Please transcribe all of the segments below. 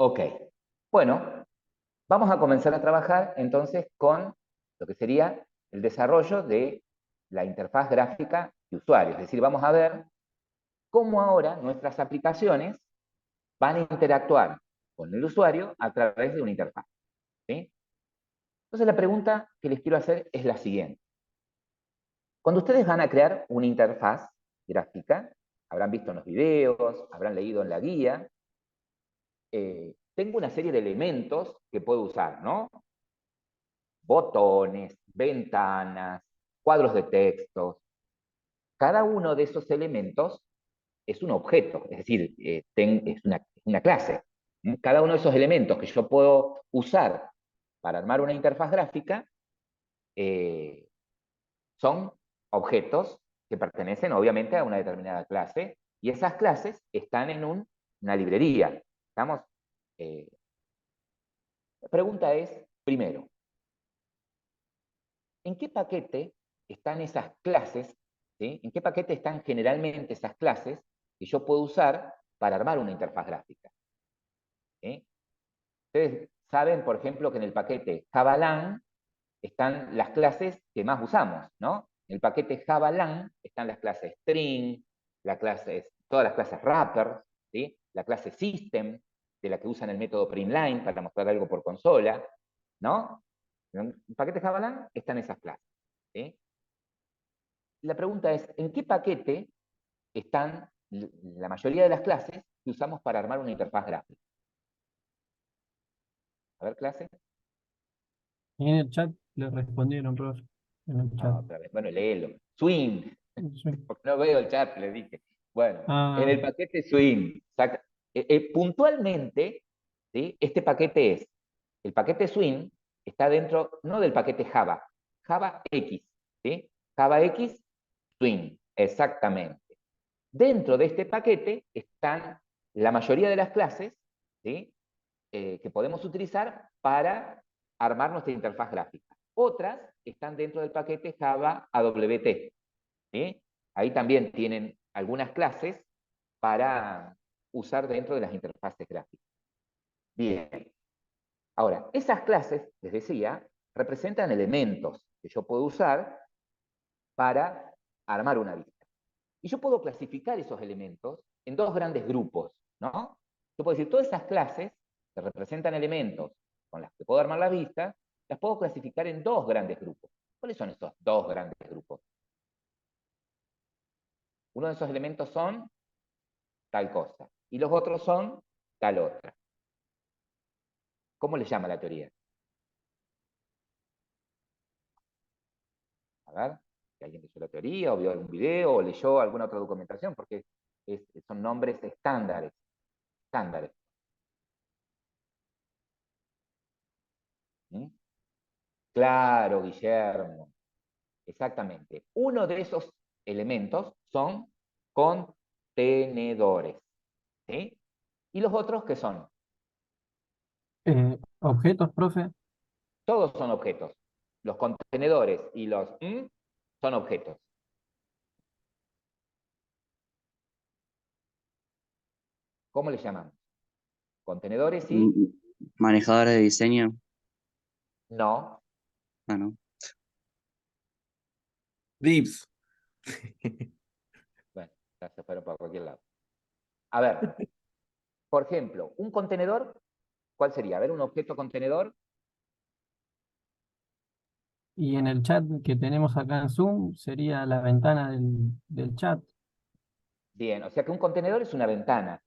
Ok. Bueno, vamos a comenzar a trabajar entonces con lo que sería el desarrollo de la interfaz gráfica de usuario. Es decir, vamos a ver cómo ahora nuestras aplicaciones van a interactuar con el usuario a través de una interfaz. ¿Sí? Entonces la pregunta que les quiero hacer es la siguiente. Cuando ustedes van a crear una interfaz gráfica, habrán visto en los videos, habrán leído en la guía, tengo una serie de elementos que puedo usar, ¿no? Botones, ventanas, cuadros de texto. Cada uno de esos elementos es un objeto, es decir, es una clase. Cada uno de esos elementos que yo puedo usar para armar una interfaz gráfica eh, son objetos que pertenecen obviamente a una determinada clase y esas clases están en una librería. ¿Estamos? Eh, la pregunta es, primero, ¿en qué paquete están esas clases? ¿Sí? ¿En qué paquete están generalmente esas clases que yo puedo usar para armar una interfaz gráfica? ¿Sí? Ustedes saben, por ejemplo, que en el paquete Javalan están las clases que más usamos, ¿no? En el paquete Javalan están las clases string, todas las clases wrapper, ¿sí? La clase system, de la que usan el método printline para mostrar algo por consola, ¿no? En el paquete Javalan están esas clases, ¿sí? La pregunta es, ¿en qué paquete están la mayoría de las clases que usamos para armar una interfaz gráfica? A ver, clase. En el chat le respondieron, profe. En el chat. Ah, otra vez. Bueno, léelo. Swing. Sí. Porque no veo el chat, le dije. Bueno, en Ah, el paquete Swing, puntualmente, ¿sí? Este paquete el paquete Swing está dentro, no del paquete Java, Java X, ¿sí? Java X Swing, exactamente. Dentro de este paquete están la mayoría de las clases, ¿sí? Que podemos utilizar para armar nuestra interfaz gráfica. Otras están dentro del paquete Java AWT, ¿sí? Ahí también tienen algunas clases para usar dentro de las interfaces gráficas. Bien. Ahora, esas clases, les decía, representan elementos que yo puedo usar para armar una vista. Y yo puedo clasificar esos elementos en dos grandes grupos, ¿no? Yo puedo decir, todas esas clases que representan elementos con las que puedo armar la vista, las puedo clasificar en dos grandes grupos. ¿Cuáles son esos dos grandes grupos? Uno de esos elementos son tal cosa, y los otros son tal otra. ¿Cómo le llama la teoría? A ver, si alguien leyó la teoría, o vio algún video, o leyó alguna otra documentación, porque son nombres estándares. Estándares. ¿Mm? Claro, Guillermo. Exactamente. Uno de esos elementos son contenedores. ¿Sí? ¿Y los otros qué son? objetos, profe. Todos son objetos. Los contenedores y los son objetos. ¿Cómo les llamamos? ¿Contenedores y? M- Manejadores de diseño. No. Ah, no. Dips. Bueno, ya se fueron para cualquier lado. A ver, por ejemplo, un contenedor, ¿cuál sería? A ver, un objeto contenedor. Y en el chat que tenemos acá en Zoom sería la ventana del chat. Bien, o sea que un contenedor es una ventana.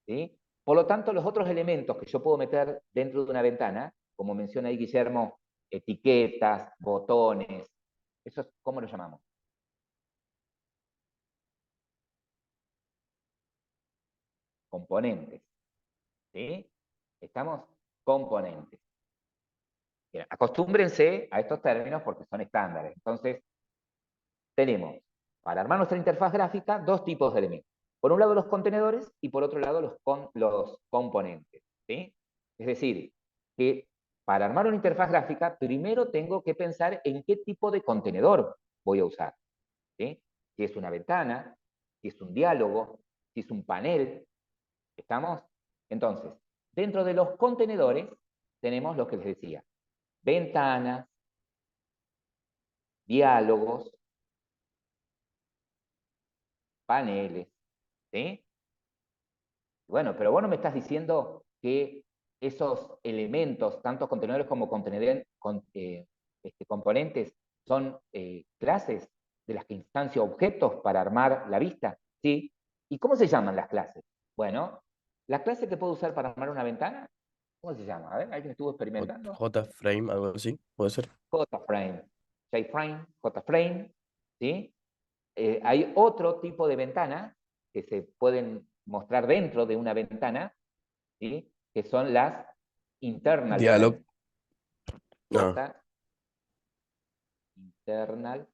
¿Sí? Por lo tanto, los otros elementos que yo puedo meter dentro de una ventana, como menciona ahí Guillermo, etiquetas, botones, ¿eso cómo lo llamamos? Componentes. ¿Sí? ¿Estamos? Componentes. Bien, acostúmbrense a estos términos porque son estándares. Entonces, tenemos para armar nuestra interfaz gráfica dos tipos de elementos. Por un lado los contenedores y por otro lado los componentes. ¿Sí? Es decir, que para armar una interfaz gráfica, primero tengo que pensar en qué tipo de contenedor voy a usar. ¿Sí? Si es una ventana, si es un diálogo, si es un panel. ¿Estamos? Entonces, Dentro de los contenedores tenemos lo que les decía, ventanas, diálogos, paneles, ¿sí? Bueno, pero vos no me estás diciendo que esos elementos, tanto contenedores como componentes, son clases de las que instancio objetos para armar la vista, ¿sí? ¿Y cómo se llaman las clases? Bueno, la clase que puedo usar para armar una ventana, ¿cómo se llama? A ver, ¿alguien estuvo experimentando? JFrame, algo así, puede ser. JFrame, JFrame, JFrame, ¿sí? Hay otro tipo de ventana que se pueden mostrar dentro de una ventana, ¿sí? Que son las internal Dialog. frames. No. J internal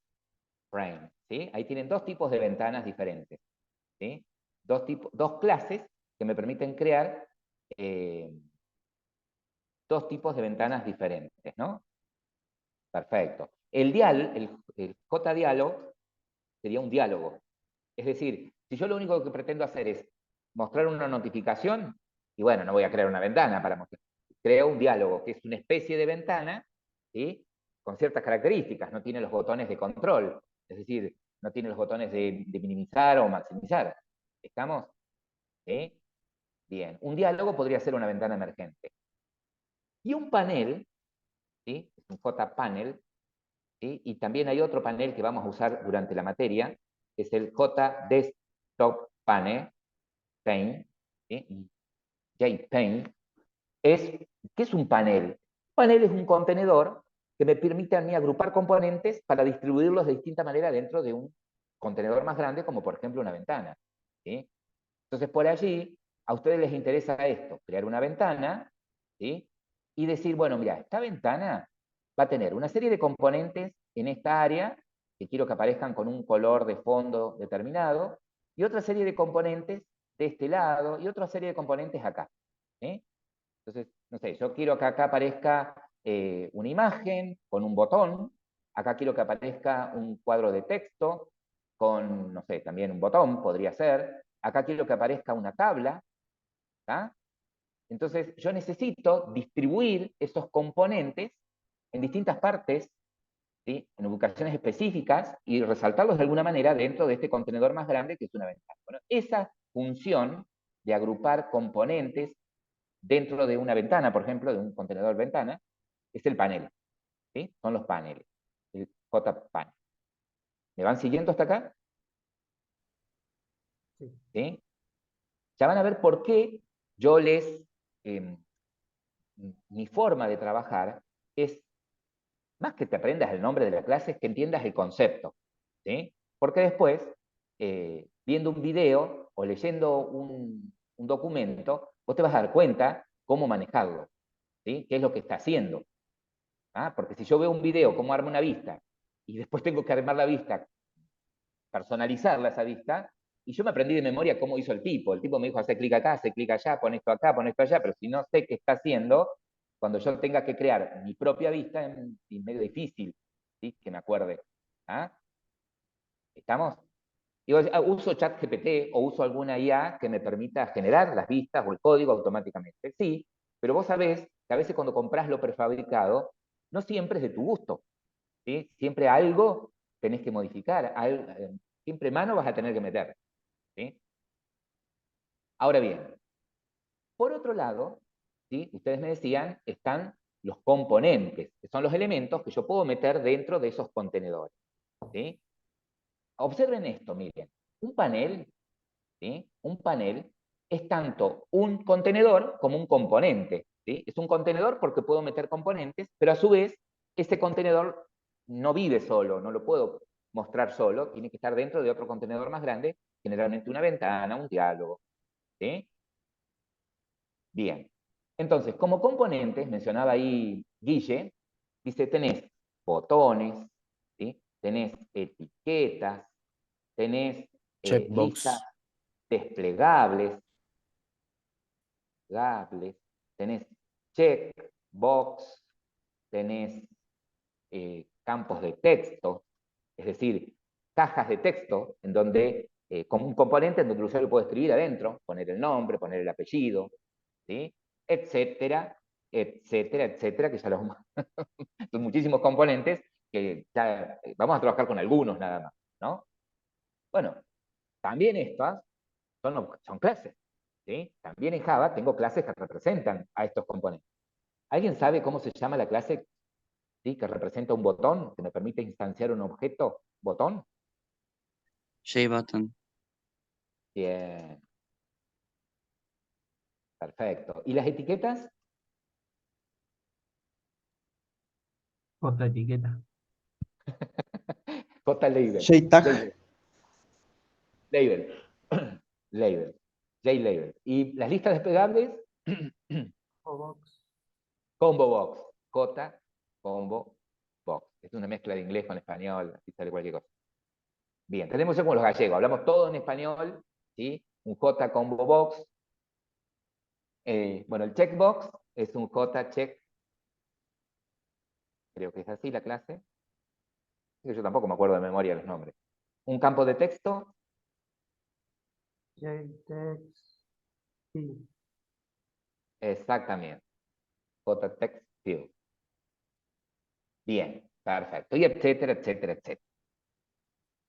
frame, ¿sí? Ahí tienen dos tipos de ventanas diferentes, ¿sí? Dos clases que me permiten crear dos tipos de ventanas diferentes, ¿no? Perfecto. El JDialog sería un diálogo. Es decir, si yo lo único que pretendo hacer es mostrar una notificación, y bueno, no voy a crear una ventana para mostrar, creo un diálogo, que es una especie de ventana, ¿sí? Con ciertas características, no tiene los botones de control, es decir, no tiene los botones de minimizar o maximizar. ¿Estamos? ¿Sí? Bien, un diálogo podría ser una ventana emergente. Y un panel, ¿sí? Es un JPanel, ¿sí? Y también hay otro panel que vamos a usar durante la materia, que es el JDesktop Panel, Pane, ¿sí? JPane, ¿qué es un panel? Un panel es un contenedor que me permite a mí agrupar componentes para distribuirlos de distinta manera dentro de un contenedor más grande, como por ejemplo una ventana, ¿sí? Entonces, por allí, a ustedes les interesa esto, crear una ventana, ¿sí? Y decir, bueno, mira, esta ventana va a tener una serie de componentes en esta área, que quiero que aparezcan con un color de fondo determinado, y otra serie de componentes de este lado, y otra serie de componentes acá, ¿sí? Entonces, no sé, yo quiero que acá aparezca una imagen con un botón, acá quiero que aparezca un cuadro de texto con, no sé, también un botón, podría ser, acá quiero que aparezca una tabla, ¿tá? Entonces, yo necesito distribuir esos componentes en distintas partes, ¿sí? En ubicaciones específicas y resaltarlos de alguna manera dentro de este contenedor más grande que es una ventana. Bueno, esa función de agrupar componentes dentro de una ventana, por ejemplo, de un contenedor ventana, es el panel, ¿sí? Son los paneles, el JPanel. ¿Me van siguiendo hasta acá? ¿Sí? Ya van a ver por qué yo mi forma de trabajar es, más que te aprendas el nombre de la clase, es que entiendas el concepto, ¿sí? Porque después, viendo un video o leyendo un documento, vos te vas a dar cuenta cómo manejarlo, ¿sí? ¿Qué es lo que está haciendo? ¿Ah? Porque si yo veo un video, cómo armo una vista, y después tengo que armar la vista, personalizarla esa vista, y yo me aprendí de memoria cómo hizo el tipo me dijo, hace clic acá, hace clic allá, pon esto acá, pon esto allá, pero si no sé qué está haciendo, cuando yo tenga que crear mi propia vista, es medio difícil, ¿sí? Que me acuerde. ¿Ah? ¿Estamos? Digo, uso ChatGPT o uso alguna IA que me permita generar las vistas o el código automáticamente. Sí, pero vos sabés que a veces cuando compras lo prefabricado, no siempre es de tu gusto, ¿sí? Siempre algo tenés que modificar, siempre mano vas a tener que meter, ¿sí? Ahora bien, por otro lado, ¿sí? Ustedes me decían, están los componentes, que son los elementos que yo puedo meter dentro de esos contenedores, ¿sí? Observen esto, miren, un panel, ¿sí? Un panel es tanto un contenedor como un componente, ¿sí? Es un contenedor porque puedo meter componentes, pero a su vez, ese contenedor no vive solo, no lo puedo mostrar solo, tiene que estar dentro de otro contenedor más grande, generalmente una ventana, un diálogo, ¿sí? Bien. Entonces, como componentes, mencionaba ahí Guille, dice, tenés botones, ¿sí? Tenés etiquetas, tenés listas Checkbox. desplegables, tenés checkbox, tenés campos de texto, es decir, cajas de texto en donde, como un componente en donde el usuario puede escribir adentro, poner el nombre, poner el apellido, ¿sí? etcétera, etcétera, etcétera, que ya los son muchísimos componentes que ya vamos a trabajar con algunos nada más, ¿no? Bueno, también estas son clases, ¿sí? También en Java tengo clases que representan a estos componentes. ¿Alguien sabe cómo se llama la clase, ¿sí?, que representa un botón, que me permite instanciar un objeto botón? JButton. Bien, perfecto. ¿Y las etiquetas? Otra etiqueta. JLabel. JTag. Label. Label. JLabel. ¿Y las listas desplegables? Combo box. J, combo box. Es una mezcla de inglés con español, así sale cualquier cosa. Bien, tenemos eso como los gallegos. Hablamos todo en español, ¿sí? Un J combo box. Bueno, el checkbox es un J check. Creo que es así la clase. Yo tampoco me acuerdo de memoria los nombres. Un campo de texto. Exactamente. JText field. Bien, perfecto. Y etcétera, etcétera, etcétera.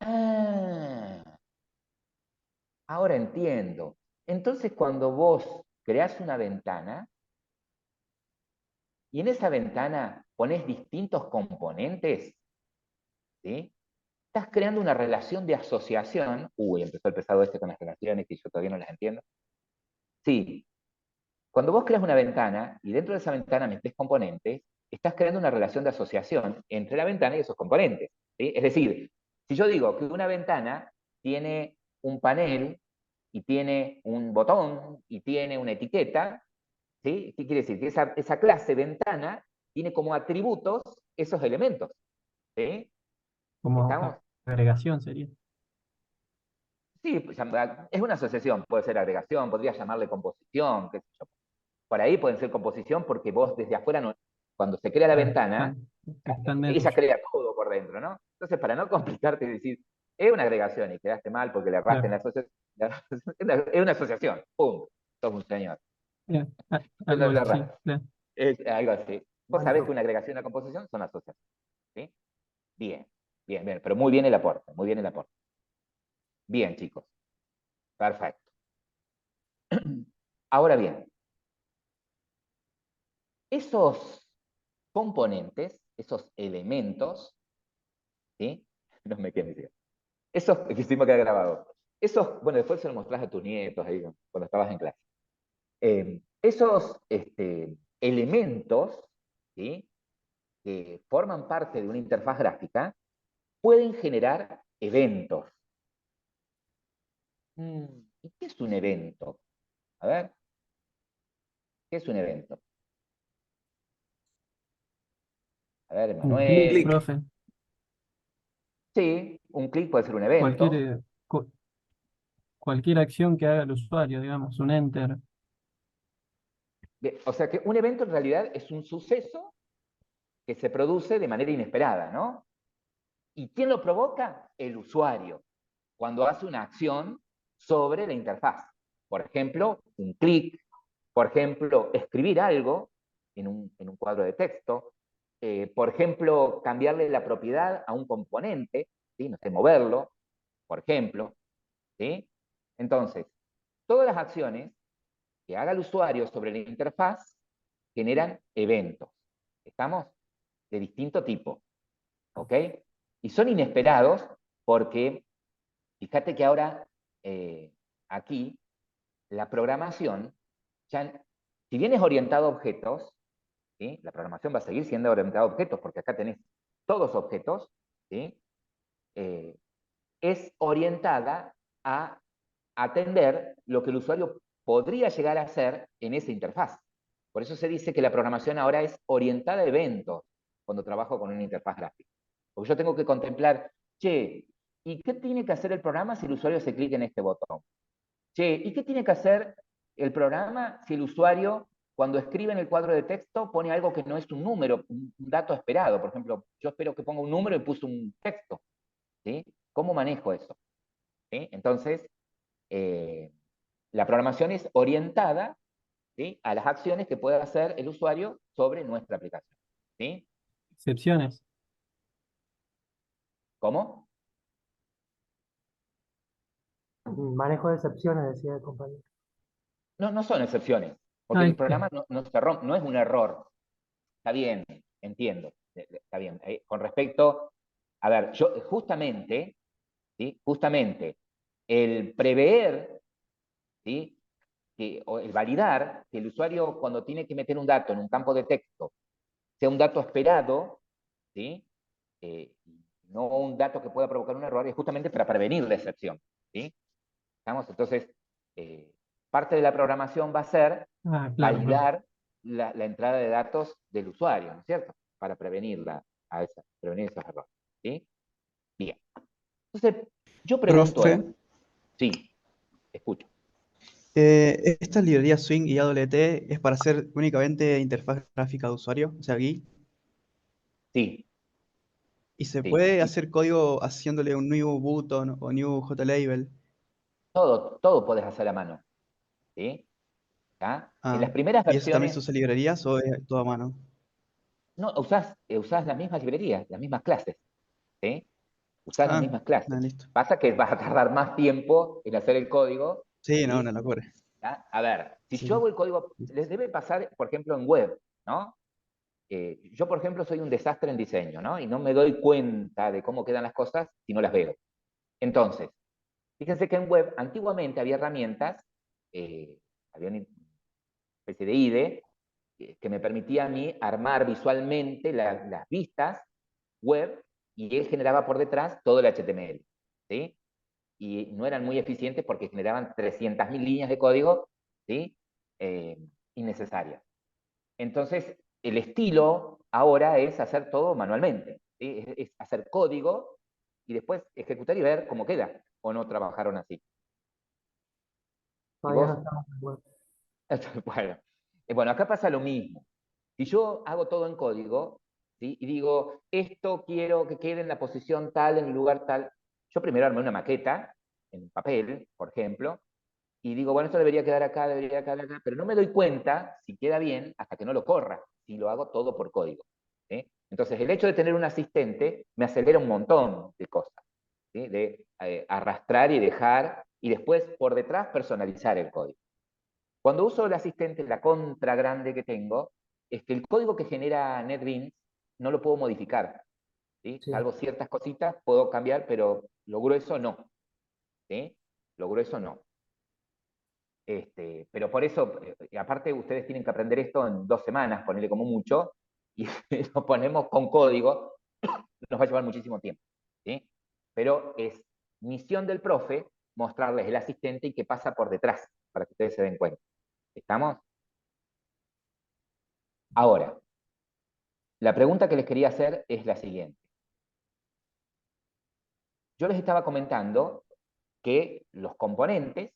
Ah, ahora entiendo. Entonces, cuando vos creás una ventana y en esa ventana pones distintos componentes, ¿sí?, estás creando una relación de asociación. Uy, empezó el pesado este con las relaciones que yo todavía no las entiendo. Sí, cuando vos creas una ventana y dentro de esa ventana metés componentes, estás creando una relación de asociación entre la ventana y esos componentes, ¿sí? Es decir, si yo digo que una ventana tiene un panel y tiene un botón y tiene una etiqueta, ¿sí?, ¿qué quiere decir? Que esa clase ventana tiene como atributos esos elementos, ¿sí? Como ¿Estamos? agregación sería. Sí, pues, es una asociación, puede ser agregación, podría llamarle composición, qué sé yo. Por ahí pueden ser composición porque vos desde afuera, no, cuando se crea la ventana, Están ella dentro. crea todo por dentro, ¿no? Entonces, para no complicarte y decir, es una agregación y quedaste mal porque le erraste en la Claro. asociación, es una asociación, ¡pum! Sos un señor. Algo No le así, erraste. claro. Es algo así. Vos sabés que una agregación y una composición son asociaciones, ¿sí? Bien, bien, bien, pero muy bien el aporte, muy bien el aporte. Bien, chicos. Perfecto. Ahora bien, esos componentes, esos elementos, ¿sí? No me queden decir. Esos, que sí me queda grabado. Esos, bueno, después se lo mostrás a tus nietos ahí cuando estabas en clase. Esos elementos, ¿sí?, que forman parte de una interfaz gráfica, pueden generar eventos. ¿Y qué es un evento? A ver, ¿qué es un evento? A ver, Un Un clic, Manuel. clic. profe. Sí, un clic puede ser un Cualquier, evento. cualquier acción que haga el usuario, digamos, un enter. O sea que un evento en realidad es un suceso que se produce de manera inesperada, ¿no? ¿Y quién lo provoca? El usuario, cuando hace una acción sobre la interfaz. Por ejemplo, un clic, por ejemplo, escribir algo en un cuadro de texto, por ejemplo, cambiarle la propiedad a un componente, ¿sí?, no sé, moverlo, por ejemplo, ¿sí? Entonces, todas las acciones que haga el usuario sobre la interfaz generan eventos. ¿Estamos? De distinto tipo. ¿Ok? Y son inesperados porque, fíjate que ahora, aquí, la programación, ya, si bien es orientado a objetos, ¿sí?, la programación va a seguir siendo orientada a objetos, porque acá tenés todos objetos, ¿sí?, es orientada a atender lo que el usuario podría llegar a hacer en esa interfaz. Por eso se dice que la programación ahora es orientada a eventos cuando trabajo con una interfaz gráfica. Porque yo tengo que contemplar, che, ¿y qué tiene que hacer el programa si el usuario hace clic en este botón? Che, ¿y qué tiene que hacer el programa si el usuario, cuando escribe en el cuadro de texto, pone algo que no es un número, un dato esperado? Por ejemplo, yo espero que ponga un número y puso un texto, ¿sí? ¿Cómo manejo eso? ¿Sí? Entonces, la programación es orientada, ¿sí? A las acciones que puede hacer el usuario sobre nuestra aplicación. ¿Sí? Excepciones. ¿Cómo? Manejo de excepciones, decía el compañero. No, no son excepciones, porque Ay, el programa no se rompe, no es un error. Está bien, entiendo. Está bien. Con respecto, a ver, yo justamente, ¿sí? Justamente, el prever, ¿sí? O el validar que el usuario cuando tiene que meter un dato en un campo de texto sea un dato esperado, ¿sí? No un dato que pueda provocar un error, es justamente para prevenir la excepción. ¿Sí? ¿Estamos? Entonces, parte de la programación va a ser claro, claro. validar la entrada de datos del usuario, ¿no es cierto? Para prevenir prevenir esos errores. ¿Sí? Bien. Entonces, yo pregunto, Profe, sí, escucho. esta librería Swing y AWT es para hacer únicamente interfaz gráfica de usuario, o sea, GUI, Sí, y se sí. puede hacer código haciéndole un new button o new JLabel. Todo podés hacer a mano. ¿Sí? ¿Ya? En las Ah, primeras ¿y eso también versiones, se usa librerías o es todo a mano? no, usás las mismas librerías, las mismas clases. ¿Sí? Usás las Ah, mismas clases. nada, listo. Pasa que vas a tardar más tiempo en hacer el código. Sí, no, ¿Sí? una locura. ¿Ya? A ver, si Sí, yo hago el código, les debe pasar, por ejemplo, en web, ¿no? Yo, por ejemplo, soy un desastre en diseño, ¿no? Y no me doy cuenta de cómo quedan las cosas si no las veo. Entonces, fíjense que en web antiguamente había herramientas, había una especie de IDE, que me permitía a mí armar visualmente las vistas web y él generaba por detrás todo el HTML. ¿Sí? Y no eran muy eficientes porque generaban 300.000 líneas de código, ¿sí? Innecesarias. Entonces, el estilo ahora es hacer todo manualmente, ¿sí? Es hacer código y después ejecutar y ver cómo queda, o no trabajaron así. Y Todavía vos, no estamos de acuerdo. bueno, bueno, acá pasa lo mismo. Si yo hago todo en código, ¿sí? Y digo, esto quiero que quede en la posición tal, en el lugar tal, yo primero armé una maqueta, en papel, por ejemplo, y digo, bueno, esto debería quedar acá, debería quedar acá, pero no me doy cuenta si queda bien hasta que no lo corra, si lo hago todo por código. ¿Sí? Entonces, el hecho de tener un asistente me acelera un montón de cosas, ¿sí? De arrastrar y dejar, y después por detrás personalizar el código. Cuando uso el asistente, la contra grande que tengo es que el código que genera NetBeans no lo puedo modificar. ¿Sí? Sí. Salvo ciertas cositas puedo cambiar, pero lo grueso no. ¿Sí? Lo grueso no. Pero por eso, aparte ustedes tienen que aprender esto en 2 semanas, ponerle como mucho, y lo ponemos con código, nos va a llevar muchísimo tiempo. ¿Sí? Pero es misión del profe mostrarles el asistente y qué pasa por detrás, para que ustedes se den cuenta. ¿Estamos? Ahora, la pregunta que les quería hacer es la siguiente. Yo les estaba comentando que los componentes,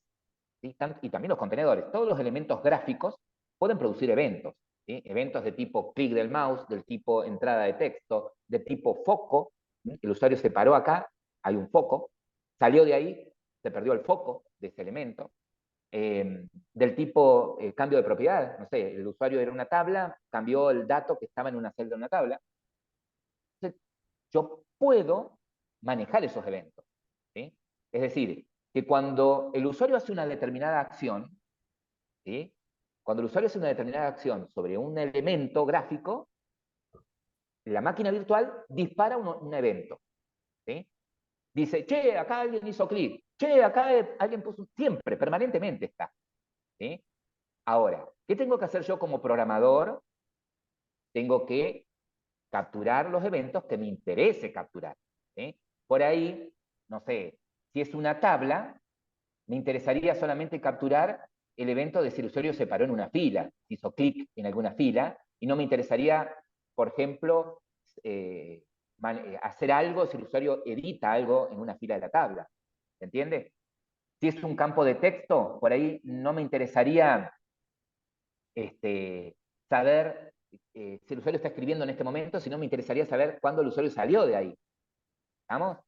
¿sí? Y también los contenedores, todos los elementos gráficos pueden producir eventos. ¿Sí? Eventos de tipo clic del mouse, del tipo entrada de texto, de tipo foco. ¿Sí? El usuario se paró acá, hay un foco, salió de ahí, se perdió el foco de ese elemento. Del tipo cambio de propiedad, no sé, el usuario era una tabla, cambió el dato que estaba en una celda de una tabla. Entonces, yo puedo manejar esos eventos. ¿Sí? Es decir, que cuando el usuario hace una determinada acción, ¿sí? Cuando el usuario hace una determinada acción sobre un elemento gráfico, la máquina virtual dispara un evento. ¿Sí? Dice, che, acá alguien hizo clic, che, acá alguien puso, siempre, permanentemente está. ¿Sí? Ahora, ¿qué tengo que hacer yo como programador? Tengo que capturar los eventos que me interese capturar. ¿Sí? Por ahí, no sé, si es una tabla, me interesaría solamente capturar el evento de si el usuario se paró en una fila, si hizo clic en alguna fila, y no me interesaría, por ejemplo, hacer algo si el usuario edita algo en una fila de la tabla. ¿Se entiende? Si es un campo de texto, por ahí no me interesaría saber si el usuario está escribiendo en este momento, sino me interesaría saber cuándo el usuario salió de ahí. ¿Estamos?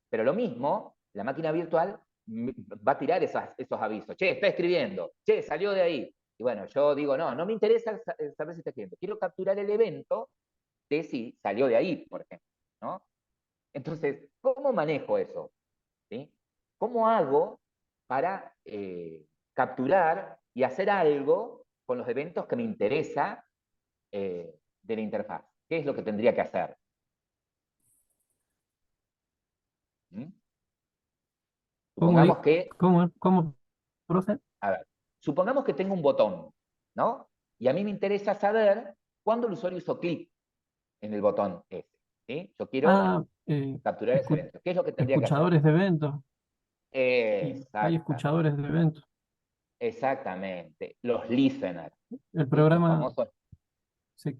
Pero lo mismo, la máquina virtual va a tirar esos avisos. Che, está escribiendo. Che, salió de ahí. Y bueno, yo digo, no me interesa saber si está escribiendo. Quiero capturar el evento de si salió de ahí, por ejemplo, ¿no? Entonces, ¿cómo manejo eso? ¿Sí? ¿Cómo hago para capturar y hacer algo con los eventos que me interesa de la interfaz? ¿Qué es lo que tendría que hacer? ¿Mm? Supongamos que, ¿Cómo, profe? a ver, supongamos que tengo un botón, ¿no? Y a mí me interesa saber cuándo el usuario hizo clic en el botón ese, ¿sí? Yo quiero Ah, capturar ese evento. ¿Qué es lo que tendría que hacer? escuchadores de eventos. Y hay Exactamente, escuchadores de eventos. exactamente. Los listeners, El ¿sí? programa, sí,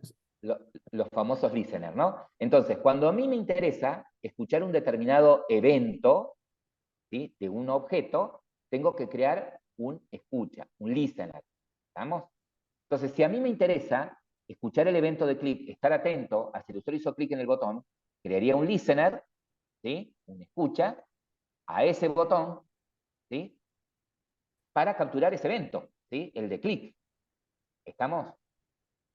Los famosos listeners, ¿no? Entonces, cuando a mí me interesa escuchar un determinado evento, ¿sí? De un objeto, tengo que crear un escucha, un listener. ¿Estamos? Entonces, si a mí me interesa escuchar el evento de clic, estar atento a si el usuario hizo clic en el botón, crearía un listener, ¿sí? Un escucha, a ese botón, ¿sí? Para capturar ese evento, ¿sí? El de clic. ¿Estamos?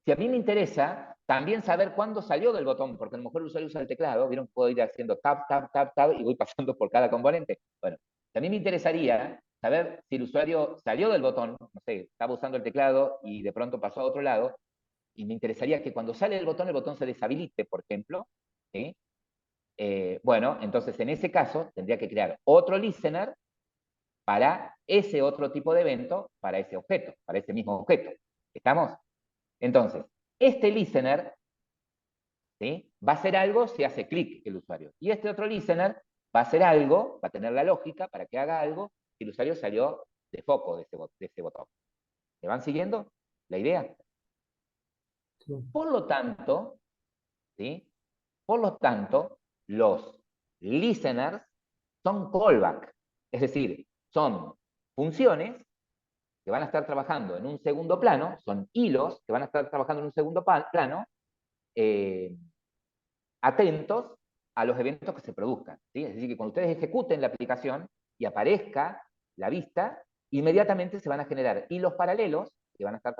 Si a mí me interesa también saber cuándo salió del botón, porque a lo mejor el usuario usa el teclado, vieron que puedo ir haciendo tab, tab, tab, tab y voy pasando por cada componente. Bueno, si a mí me interesaría saber si el usuario salió del botón, no sé, estaba usando el teclado y de pronto pasó a otro lado, y me interesaría que cuando sale del botón, el botón se deshabilite, por ejemplo, ¿sí? Bueno, entonces en ese caso tendría que crear otro listener para ese otro tipo de evento, para ese objeto, para ese mismo objeto. ¿Estamos? Entonces, este listener, ¿sí? Va a hacer algo si hace clic el usuario. Y este otro listener va a hacer algo, va a tener la lógica para que haga algo si el usuario salió de foco de ese botón. ¿Me van siguiendo la idea? Sí. Por lo tanto, ¿sí? Por lo tanto, los listeners son callback. Es decir, son funciones que van a estar trabajando en un segundo plano, son hilos que van a estar trabajando en un segundo plano, atentos a los eventos que se produzcan, ¿sí? Es decir, que cuando ustedes ejecuten la aplicación y aparezca la vista, inmediatamente se van a generar hilos paralelos que van a estar,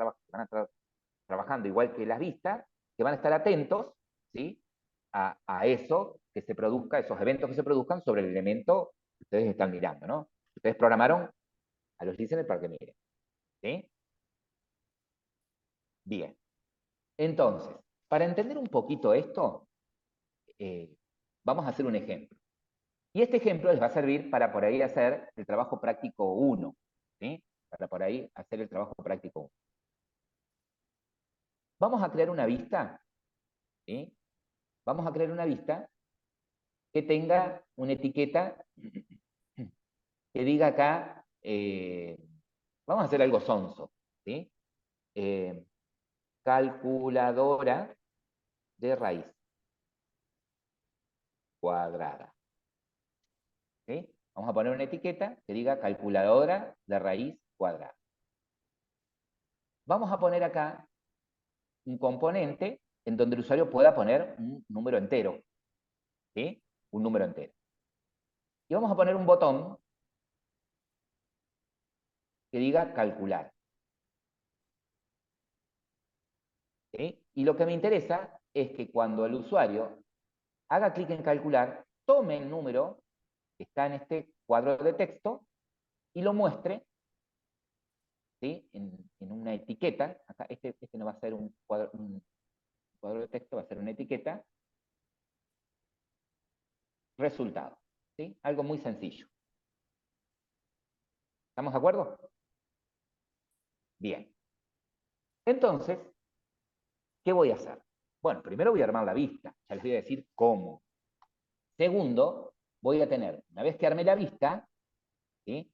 trabajando igual que las vistas, que van a estar atentos, ¿sí? A eso que se produzca, esos eventos que se produzcan sobre el elemento que ustedes están mirando, ¿no? Ustedes programaron a los listeners para que miren, ¿sí? Bien. Entonces, para entender un poquito esto, vamos a hacer un ejemplo. Y este ejemplo les va a servir para por ahí hacer el trabajo práctico 1, ¿sí? Para por ahí hacer el trabajo práctico 1. Vamos a crear una vista, ¿sí? Vamos a crear una vista que tenga una etiqueta que diga acá, vamos a hacer algo sonso, ¿sí? Calculadora de raíz cuadrada, ¿sí? Vamos a poner una etiqueta que diga calculadora de raíz cuadrada. Vamos a poner acá un componente en donde el usuario pueda poner un número entero, ¿sí? Un número entero. Y vamos a poner un botón que diga calcular, ¿sí? Y lo que me interesa es que cuando el usuario haga clic en calcular, tome el número que está en este cuadro de texto y lo muestre, ¿sí? En una etiqueta. Acá este no va a ser un cuadro de texto, va a ser una etiqueta. Resultado, ¿sí? Algo muy sencillo. ¿Estamos de acuerdo? Bien. Entonces, ¿qué voy a hacer? Bueno, primero voy a armar la vista. Ya les voy a decir cómo. Segundo, voy a tener, una vez que arme la vista, ¿sí?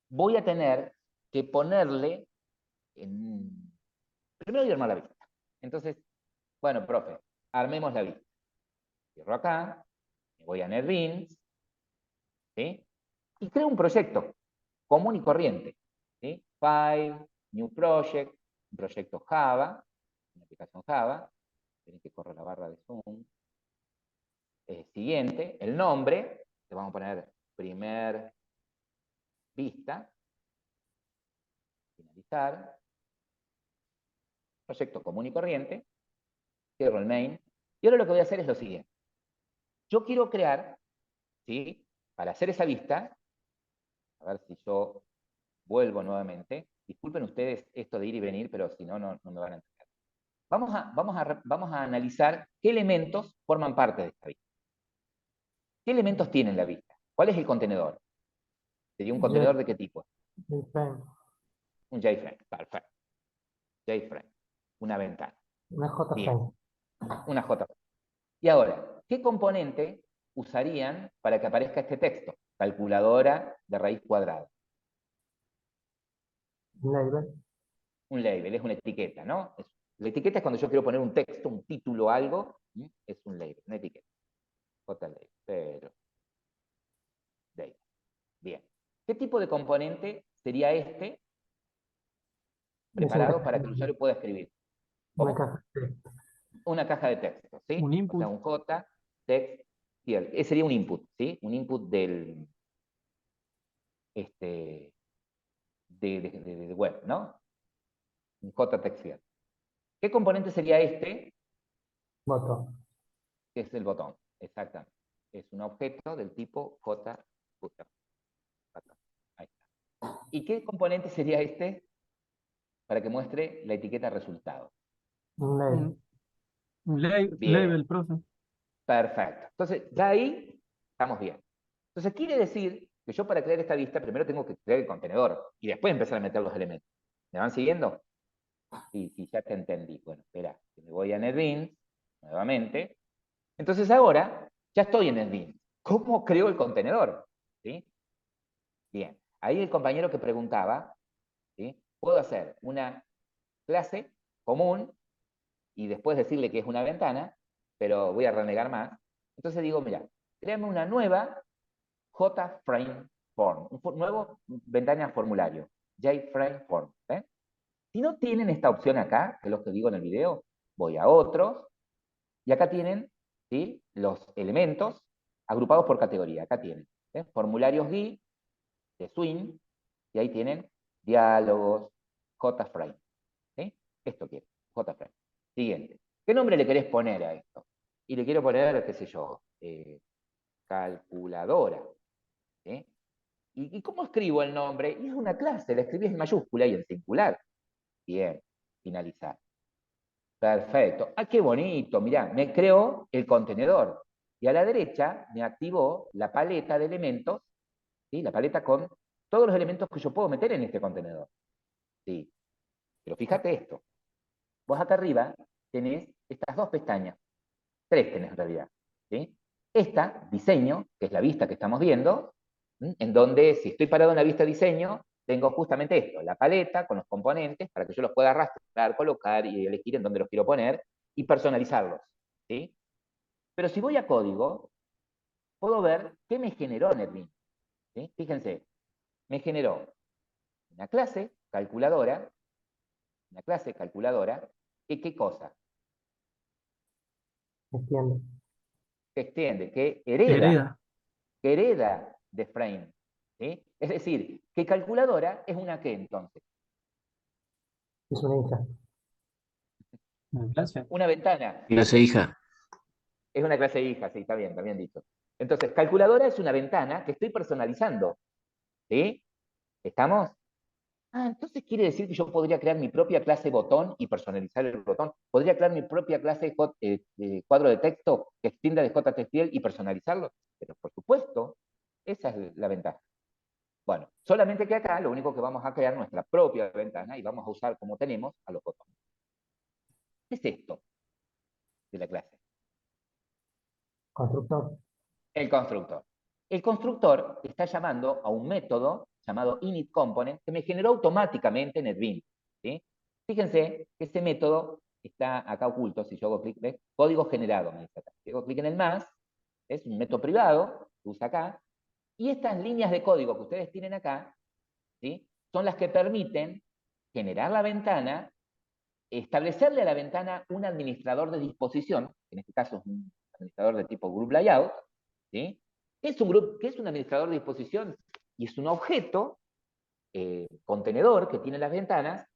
Voy a tener que ponerle primero voy a armar la vista. Entonces, bueno, profe, armemos la vista. Cierro acá, me voy a NetBeans, ¿sí? Y creo un proyecto común y corriente, ¿sí? File, New Project, un proyecto Java, una aplicación Java. Tienen que correr la barra de Zoom. Siguiente, el nombre, le vamos a poner primer vista, finalizar. Proyecto común y corriente. Cierro el main. Y ahora lo que voy a hacer es lo siguiente. Yo quiero crear, ¿sí? Para hacer esa vista, a ver si yo vuelvo nuevamente. Disculpen ustedes esto de ir y venir, pero si no, no me van a entender. Vamos a analizar qué elementos forman parte de esta vista. ¿Qué elementos tiene la vista? ¿Cuál es el contenedor? ¿Sería un contenedor de qué tipo? JFrame, Un JFrame, perfecto. JFrame, una ventana. una Bien, JFrame. una JFrame. Y ahora, ¿qué componente usarían para que aparezca este texto? Calculadora de raíz cuadrada. Un label, Un label, es una etiqueta, ¿no? La etiqueta es cuando yo quiero poner un texto, un título, algo, es un label, una etiqueta. JLabel, pero label. Bien. ¿Qué tipo de componente sería este es preparado para que el usuario pueda escribir? una ¿Cómo? caja de texto. Una caja de texto, ¿sí? Un O sea, input. un J, text, field. Ese sería un input, ¿sí? Un input del de web, ¿no? Un J text field. ¿Qué componente sería este? Botón. Que es el botón, exactamente. Es un objeto del tipo JFooter. Ahí está. ¿Y qué componente sería este? Para que muestre la etiqueta resultado. Un label. Un Bien. label, profe. Perfecto. Entonces, ya ahí estamos bien. Entonces, quiere decir que yo para crear esta vista primero tengo que crear el contenedor y después empezar a meter los elementos. ¿Me van siguiendo? Sí, sí, ya te entendí. Bueno, espera, que me voy a NetBeans nuevamente. Entonces ahora ya estoy en NetBeans. ¿Cómo creo el contenedor? ¿Sí? Bien. Ahí el compañero que preguntaba, ¿sí? Puedo hacer una clase común y después decirle que es una ventana, pero voy a renegar más. Entonces digo, mira, créame una nueva JFrame Form, un nuevo ventana formulario, JFrame Form. ¿Eh? Si no tienen esta opción acá, que es lo que digo en el video, voy a otros, y acá tienen, ¿sí?, los elementos agrupados por categoría. Acá tienen formularios GUI de Swing, y ahí tienen diálogos, JFrame. ¿Sí? Esto quiero, JFrame. Siguiente. ¿Qué nombre le querés poner a esto? Y le quiero poner, qué sé yo, calculadora. ¿Sí? ¿Y cómo escribo el nombre? Y es una clase, la escribí en mayúscula y en singular. Bien, finalizar. Perfecto. Ah, qué bonito, mirá, me creó el contenedor. Y a la derecha me activó la paleta de elementos, ¿sí? La paleta con todos los elementos que yo puedo meter en este contenedor. ¿Sí? Pero fíjate esto. Vos acá arriba tenés estas dos pestañas. Tres tenés en realidad. ¿Sí? Esta, diseño, que es la vista que estamos viendo, en donde si estoy parado en la vista diseño, tengo justamente esto, la paleta con los componentes para que yo los pueda arrastrar, colocar y elegir en dónde los quiero poner y personalizarlos. ¿Sí? Pero si voy a código, puedo ver qué me generó NetBeans. ¿Sí? Fíjense, me generó una clase calculadora, que ¿qué cosa? Entiendo. Que extiende, Hereda. que hereda de frame. ¿Sí? Es decir, que calculadora es una ¿qué entonces? Es una hija. Una clase. Una ventana. Clase hija. Es una clase hija, sí, está bien dicho. Entonces, calculadora es una ventana que estoy personalizando. ¿Sí? ¿Estamos? Ah, entonces quiere decir que yo podría crear mi propia clase botón y personalizar el botón. Podría crear mi propia clase cuadro de texto que extienda de JTextIL y personalizarlo. Pero por supuesto, esa es la ventaja. Bueno, solamente que acá lo único que vamos a crear nuestra propia ventana y vamos a usar como tenemos a los botones. ¿Qué es esto de la clase? Constructor. El constructor. El constructor está llamando a un método llamado initComponent que me generó automáticamente NetBeans. ¿Sí? Fíjense que ese método está acá oculto. Si yo hago clic, ¿ves? Código generado, me dice acá. Si hago clic en el más, es un método privado, que usa acá, y estas líneas de código que ustedes tienen acá, ¿sí?, son las que permiten generar la ventana, establecerle a la ventana un administrador de disposición, en este caso es un administrador de tipo Group Layout, ¿sí? ¿Qué es un administrador de disposición? Y es un objeto contenedor que tiene las ventanas,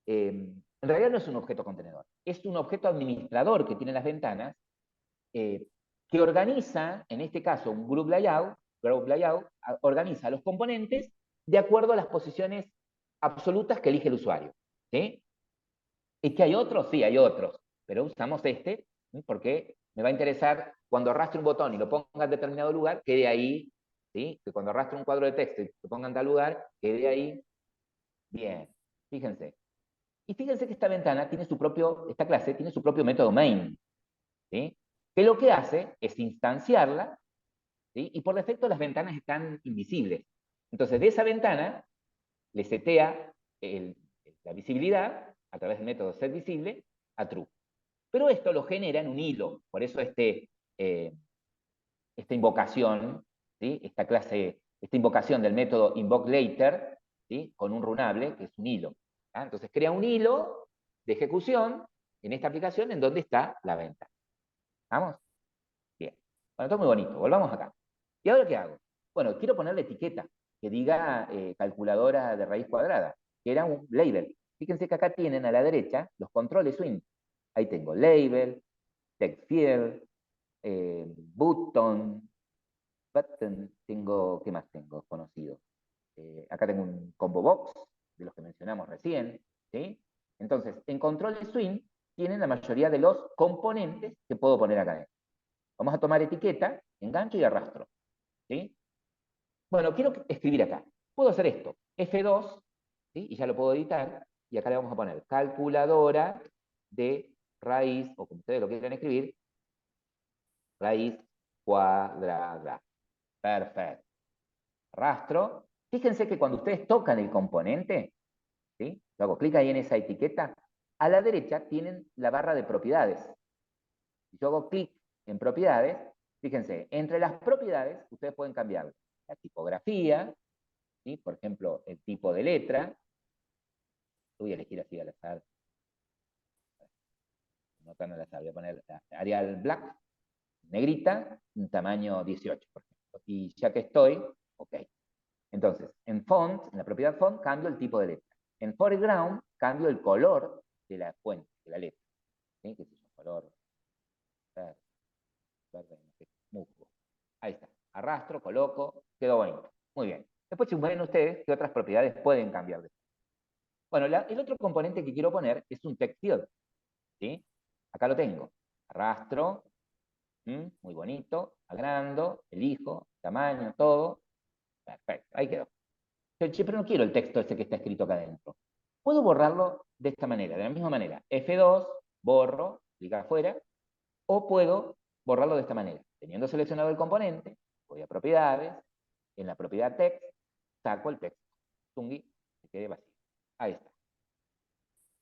en realidad no es un objeto contenedor, es un objeto administrador que tiene las ventanas, que organiza, en este caso un group layout, organiza los componentes de acuerdo a las posiciones absolutas que elige el usuario. ¿Sí? ¿Es que hay otros? Sí, hay otros, pero usamos este, ¿sí? Porque me va a interesar cuando arrastre un botón y lo ponga en determinado lugar, quede ahí, ¿sí? Que cuando arrastre un cuadro de texto y lo ponga en tal lugar, quede ahí. Bien, fíjense. Y fíjense que esta ventana tiene su propio, esta clase tiene su propio método main, ¿sí? Que lo que hace es instanciarla, ¿sí? Y por defecto las ventanas están invisibles. Entonces, de esa ventana le setea la visibilidad a través del método setVisible a true. Pero esto lo genera en un hilo, por eso esta invocación, ¿sí? Esta invocación del método invokeLater, ¿sí? Con un runable, que es un hilo. ¿Ah? Entonces crea un hilo de ejecución en esta aplicación en donde está la ventana. ¿Vamos? Bien. Bueno, esto es muy bonito. Volvamos acá. ¿Y ahora qué hago? Bueno, quiero ponerle etiqueta que diga calculadora de raíz cuadrada, que era un label. Fíjense que acá tienen a la derecha los controles swing. Ahí tengo label, text field, button, tengo, ¿qué más tengo conocido? Acá tengo un combo box, de los que mencionamos recién, ¿sí? Entonces, en controles swing tienen la mayoría de los componentes que puedo poner acá dentro. Vamos a tomar etiqueta, engancho y arrastro, ¿sí? Bueno, quiero escribir acá. Puedo hacer esto, F2, ¿sí? Y ya lo puedo editar, y acá le vamos a poner calculadora de raíz, o como ustedes lo quieran escribir, raíz cuadrada. Perfecto. Arrastro. Fíjense que cuando ustedes tocan el componente, ¿sí? Yo hago clic ahí en esa etiqueta, a la derecha tienen la barra de propiedades. Si yo hago clic en propiedades, fíjense, entre las propiedades ustedes pueden cambiar la tipografía, ¿sí? Por ejemplo, el tipo de letra. Lo voy a elegir así al azar. No tan al azar, voy a poner Arial Black, negrita, un tamaño 18, por ejemplo. Y ya que estoy, ok. Entonces, en font, en la propiedad font, cambio el tipo de letra. En foreground, cambio el color de la fuente, de la letra. ¿Sí? Que es un color verde, musgo. Ahí está. Arrastro, coloco, quedó bonito. Muy bien. Después si ven ustedes qué otras propiedades pueden cambiar. Bueno, el otro componente que quiero poner es un text field. ¿Sí? Acá lo tengo. Arrastro, muy bonito, agrando, elijo, tamaño, todo. Perfecto, ahí quedó. Pero no quiero el texto ese que está escrito acá adentro. Puedo borrarlo de esta manera, de la misma manera. F2, borro, clic afuera, o puedo borrarlo de esta manera. Teniendo seleccionado el componente, voy a propiedades, en la propiedad text, saco el texto. Zungi, que quede vacío. Ahí está.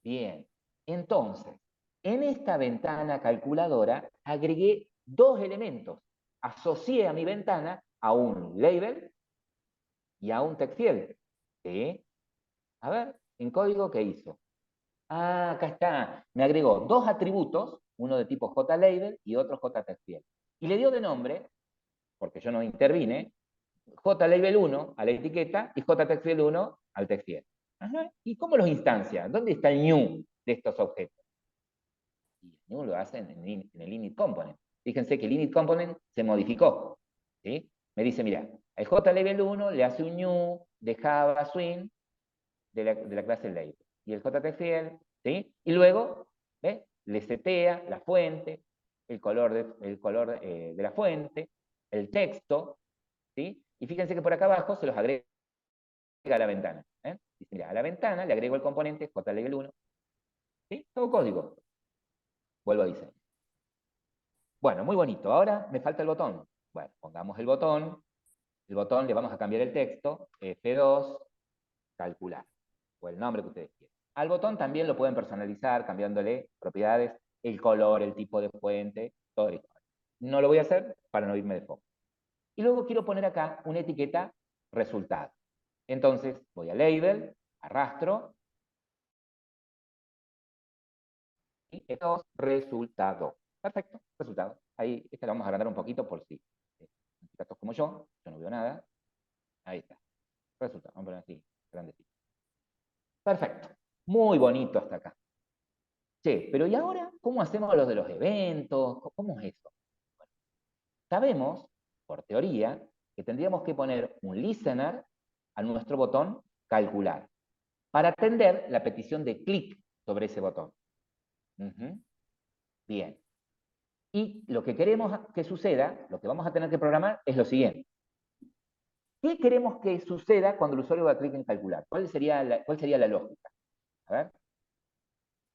Bien. Entonces, en esta ventana calculadora agregué dos elementos. Asocié a mi ventana a un label y a un text field. ¿Sí? A ver, en código, ¿qué hizo? Ah, acá está. Me agregó dos atributos, uno de tipo JLabel y otro JTextField. Y le dio de nombre, porque yo no intervine, JLabel1 a la etiqueta y JTextField1 al textfield. ¿Y cómo los instancia? ¿Dónde está el new de estos objetos? Y el new lo hacen en el init component. Fíjense que el init component se modificó. ¿Sí? Me dice, mira, el JLabel1 le hace un new de Java Swing de la clase label. Y el JTFL, ¿sí? Y luego, ¿ves? Le setea la fuente, el color de la fuente, el texto, ¿sí? Y fíjense que por acá abajo se los agrega a la ventana. Dice, mira, a la ventana le agrego el componente JLabel1, ¿sí? Todo código. Vuelvo a diseño. Bueno, muy bonito. Ahora me falta el botón. Bueno, pongamos el botón. El botón le vamos a cambiar el texto, F2, calcular, o el nombre que ustedes quieran. Al botón también lo pueden personalizar cambiándole propiedades, el color, el tipo de fuente, todo esto. No lo voy a hacer para no irme de foco. Y luego quiero poner acá una etiqueta resultado. Entonces voy a label, arrastro, y estos resultado. Perfecto, resultado. Ahí lo vamos a agrandar un poquito por si datos como yo no veo nada. Ahí está. Resultado, vamos a poner así. grandecito. Perfecto. Muy bonito hasta acá. Che, pero ¿y ahora cómo hacemos lo de los eventos? ¿Cómo es eso? Bueno, sabemos, por teoría, que tendríamos que poner un listener a nuestro botón calcular para atender la petición de clic sobre ese botón. Bien. Y lo que queremos que suceda, lo que vamos a tener que programar es lo siguiente. ¿Qué queremos que suceda cuando el usuario va a clic en calcular? ¿Cuál sería la lógica? A ver.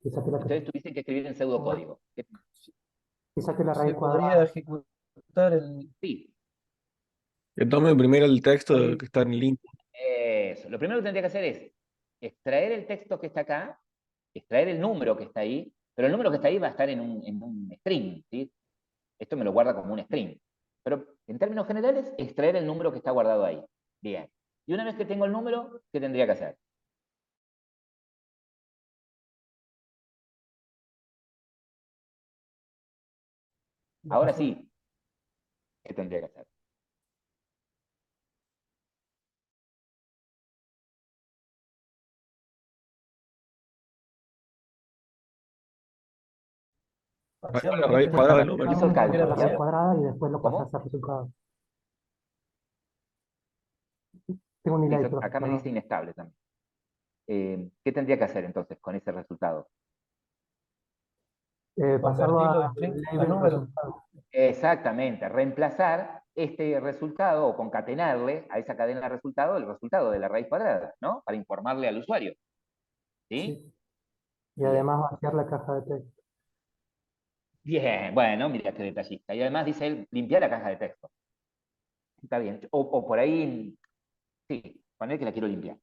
Que saque la, Ustedes tuviesen que escribir en pseudocódigo. que saque la Se raíz podría cuadrada. ejecutar el... Sí, Que tome primero el texto que está en línea. eso. Lo primero que tendría que hacer es extraer el texto que está acá, extraer el número que está ahí, pero el número que está ahí va a estar en un string, ¿sí? Esto me lo guarda como un string. Pero en términos generales, extraer el número que está guardado ahí. Bien. Y una vez que tengo el número, ¿qué tendría que hacer? Ahora sí, ¿qué tendría que hacer? La raíz cuadrada del número. Hizo el cálculo, La raíz ¿ya? cuadrada y después lo ¿Cómo? pasas al resultado. Tengo un delay, profe, Acá me perdón. dice inestable también. ¿Qué tendría que hacer entonces con ese resultado? Pasarlo Convertirlo de a string a label número. resultado. Exactamente, reemplazar este resultado o concatenarle a esa cadena de resultado el resultado de la raíz cuadrada, ¿no? Para informarle al usuario. ¿Sí? Sí. Y Bien. además vaciar la caja de texto. Bien, bueno, mira qué detallista. Y además dice él, limpiar la caja de texto. Está bien. O por ahí, sí, poner que la quiero limpiar.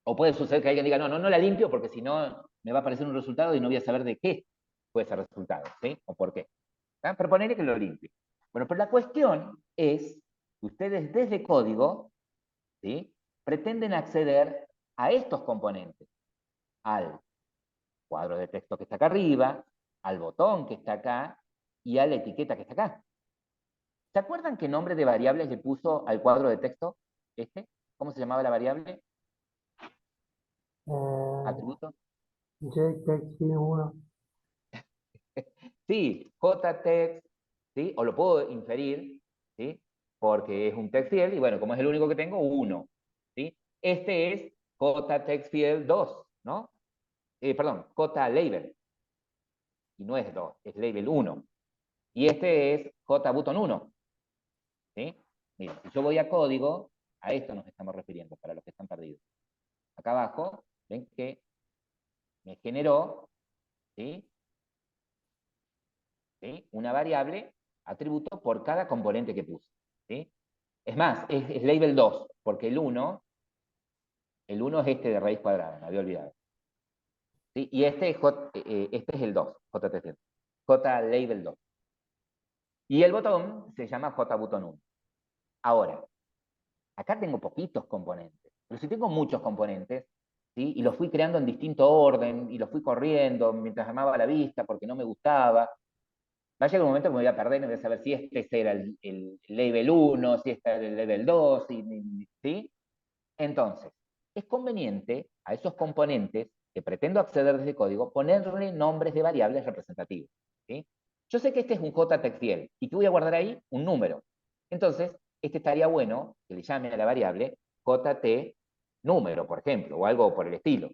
O puede suceder que alguien diga, no la limpio porque si no me va a aparecer un resultado y no voy a saber de qué fue ese resultado, ¿sí? O por qué. ¿Está? Pero ponerle que lo limpie. Bueno, pero la cuestión es que ustedes desde código, ¿sí? Pretenden acceder a estos componentes, al cuadro de texto que está acá arriba, al botón que está acá y a la etiqueta que está acá. ¿Se acuerdan qué nombre de variables le puso al cuadro de texto? ¿Cómo se llamaba la variable? Atributo. JText1. Sí, jtext, ¿sí? O lo puedo inferir, ¿sí? Porque es un text field y bueno, como es el único que tengo, 1, ¿sí? Este es jtextfield 2, ¿no? Perdón, jlabel. Y no es 2, es label 1. Y este es jbutton 1, ¿sí? Miren, si yo voy a código, a esto nos estamos refiriendo, para los que están perdidos. Acá abajo, ven que me generó, ¿sí? ¿Sí? Una variable, atributo, por cada componente que puse, ¿sí? Es más, es label 2, porque el 1 es este de raíz cuadrada, me había olvidado. ¿Sí? Y este es el 2, JTC, JLabel 2. Y el botón se llama JButton 1. Ahora, acá tengo poquitos componentes, pero si tengo muchos componentes, ¿sí? Y los fui creando en distinto orden, y los fui corriendo mientras llamaba a la vista porque no me gustaba, va a llegar un momento que me voy a perder y no voy a saber si este era el label 1, si este era el label 2, ¿sí? Entonces, es conveniente a esos componentes que pretendo acceder desde código ponerle nombres de variables representativos, ¿sí? Yo sé que este es un jtextfield y que voy a guardar ahí un número. Entonces, este estaría bueno que le llame a la variable jt número, por ejemplo, o algo por el estilo.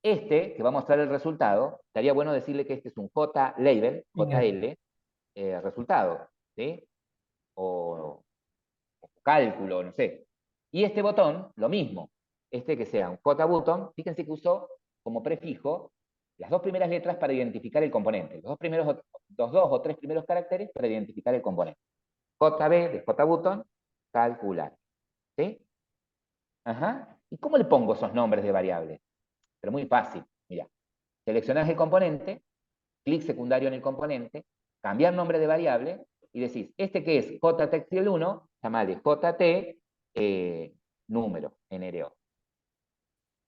Este, que va a mostrar el resultado, estaría bueno decirle que este es un jlabel, jl, resultado, ¿sí? O cálculo, no sé. Y este botón, lo mismo. Este que sea un JButton, fíjense que usó como prefijo las dos primeras letras para identificar el componente. Los dos o tres primeros caracteres para identificar el componente. JB de JButton, calcular. ¿Sí? Ajá. ¿Y cómo le pongo esos nombres de variables? Pero muy fácil. Mira, seleccionás el componente, clic secundario en el componente, cambiar nombre de variable y decís, este que es jtextfield1, llamale jt número, NRO.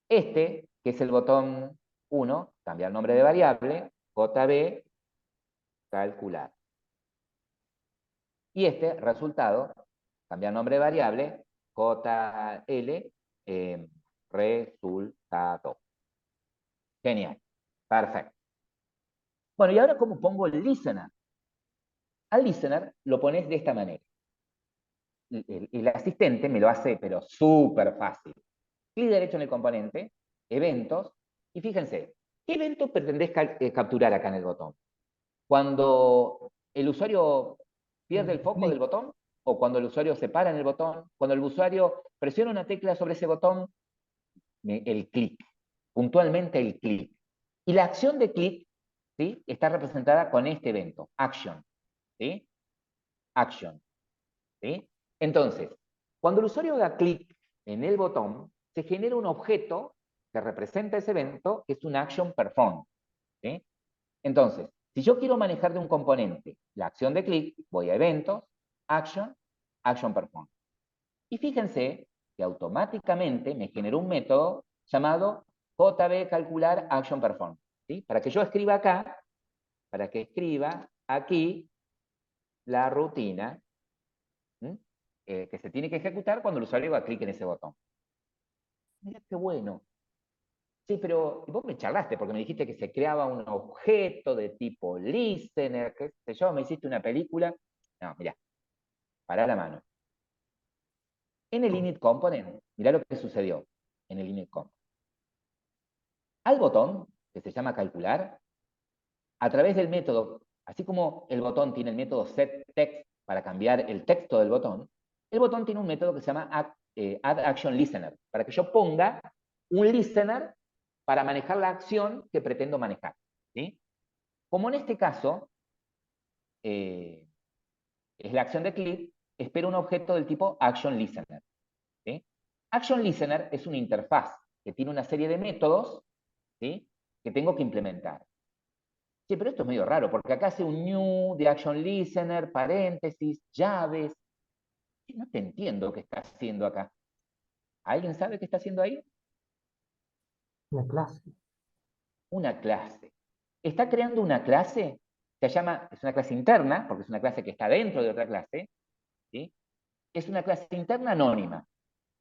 Este, que es el botón 1, cambiar nombre de variable, jb, calcular. Y este, resultado, cambiar nombre de variable, jl, resultado. Genial. Perfecto. Bueno, y ahora, ¿cómo pongo el listener? Al listener lo pones de esta manera. El asistente me lo hace, pero súper fácil. Clic derecho en el componente, eventos, y fíjense, ¿qué evento pretendés capturar acá en el botón? Cuando el usuario pierde el foco del botón, o cuando el usuario se para en el botón, cuando el usuario presiona una tecla sobre ese botón, el clic, puntualmente el clic. Y la acción de clic, ¿sí?, está representada con este evento, action, ¿sí? Action, ¿sí? Entonces, cuando el usuario haga clic en el botón, se genera un objeto que representa ese evento, que es un action perform, ¿sí? Entonces, si yo quiero manejar de un componente la acción de clic, voy a eventos, action, action perform. Y fíjense que automáticamente me generó un método llamado JB calcular action perform, ¿sí? Para que yo escriba acá, para que escriba aquí la rutina, que se tiene que ejecutar cuando el usuario haga clic en ese botón. Mira qué bueno. Sí, pero vos me charlaste porque me dijiste que se creaba un objeto de tipo listener, qué sé yo, me hiciste una película. No, mira, pará la mano. En el init component, mirá lo que sucedió en el init component. Al botón, que se llama calcular, a través del método, así como el botón tiene el método setText para cambiar el texto del botón, el botón tiene un método que se llama addActionListener, para que yo ponga un listener para manejar la acción que pretendo manejar, ¿sí? Como en este caso es la acción de clic, espero un objeto del tipo ActionListener, ¿sí? ActionListener es una interfaz que tiene una serie de métodos, ¿sí?, que tengo que implementar. Sí, pero esto es medio raro, porque acá hace un new de ActionListener, paréntesis, llaves. Sí, no te entiendo qué está haciendo acá. ¿Alguien sabe qué está haciendo ahí? Una clase. Una clase. Está creando una clase, se llama, es una clase interna, porque es una clase que está dentro de otra clase, ¿sí? Es una clase interna anónima.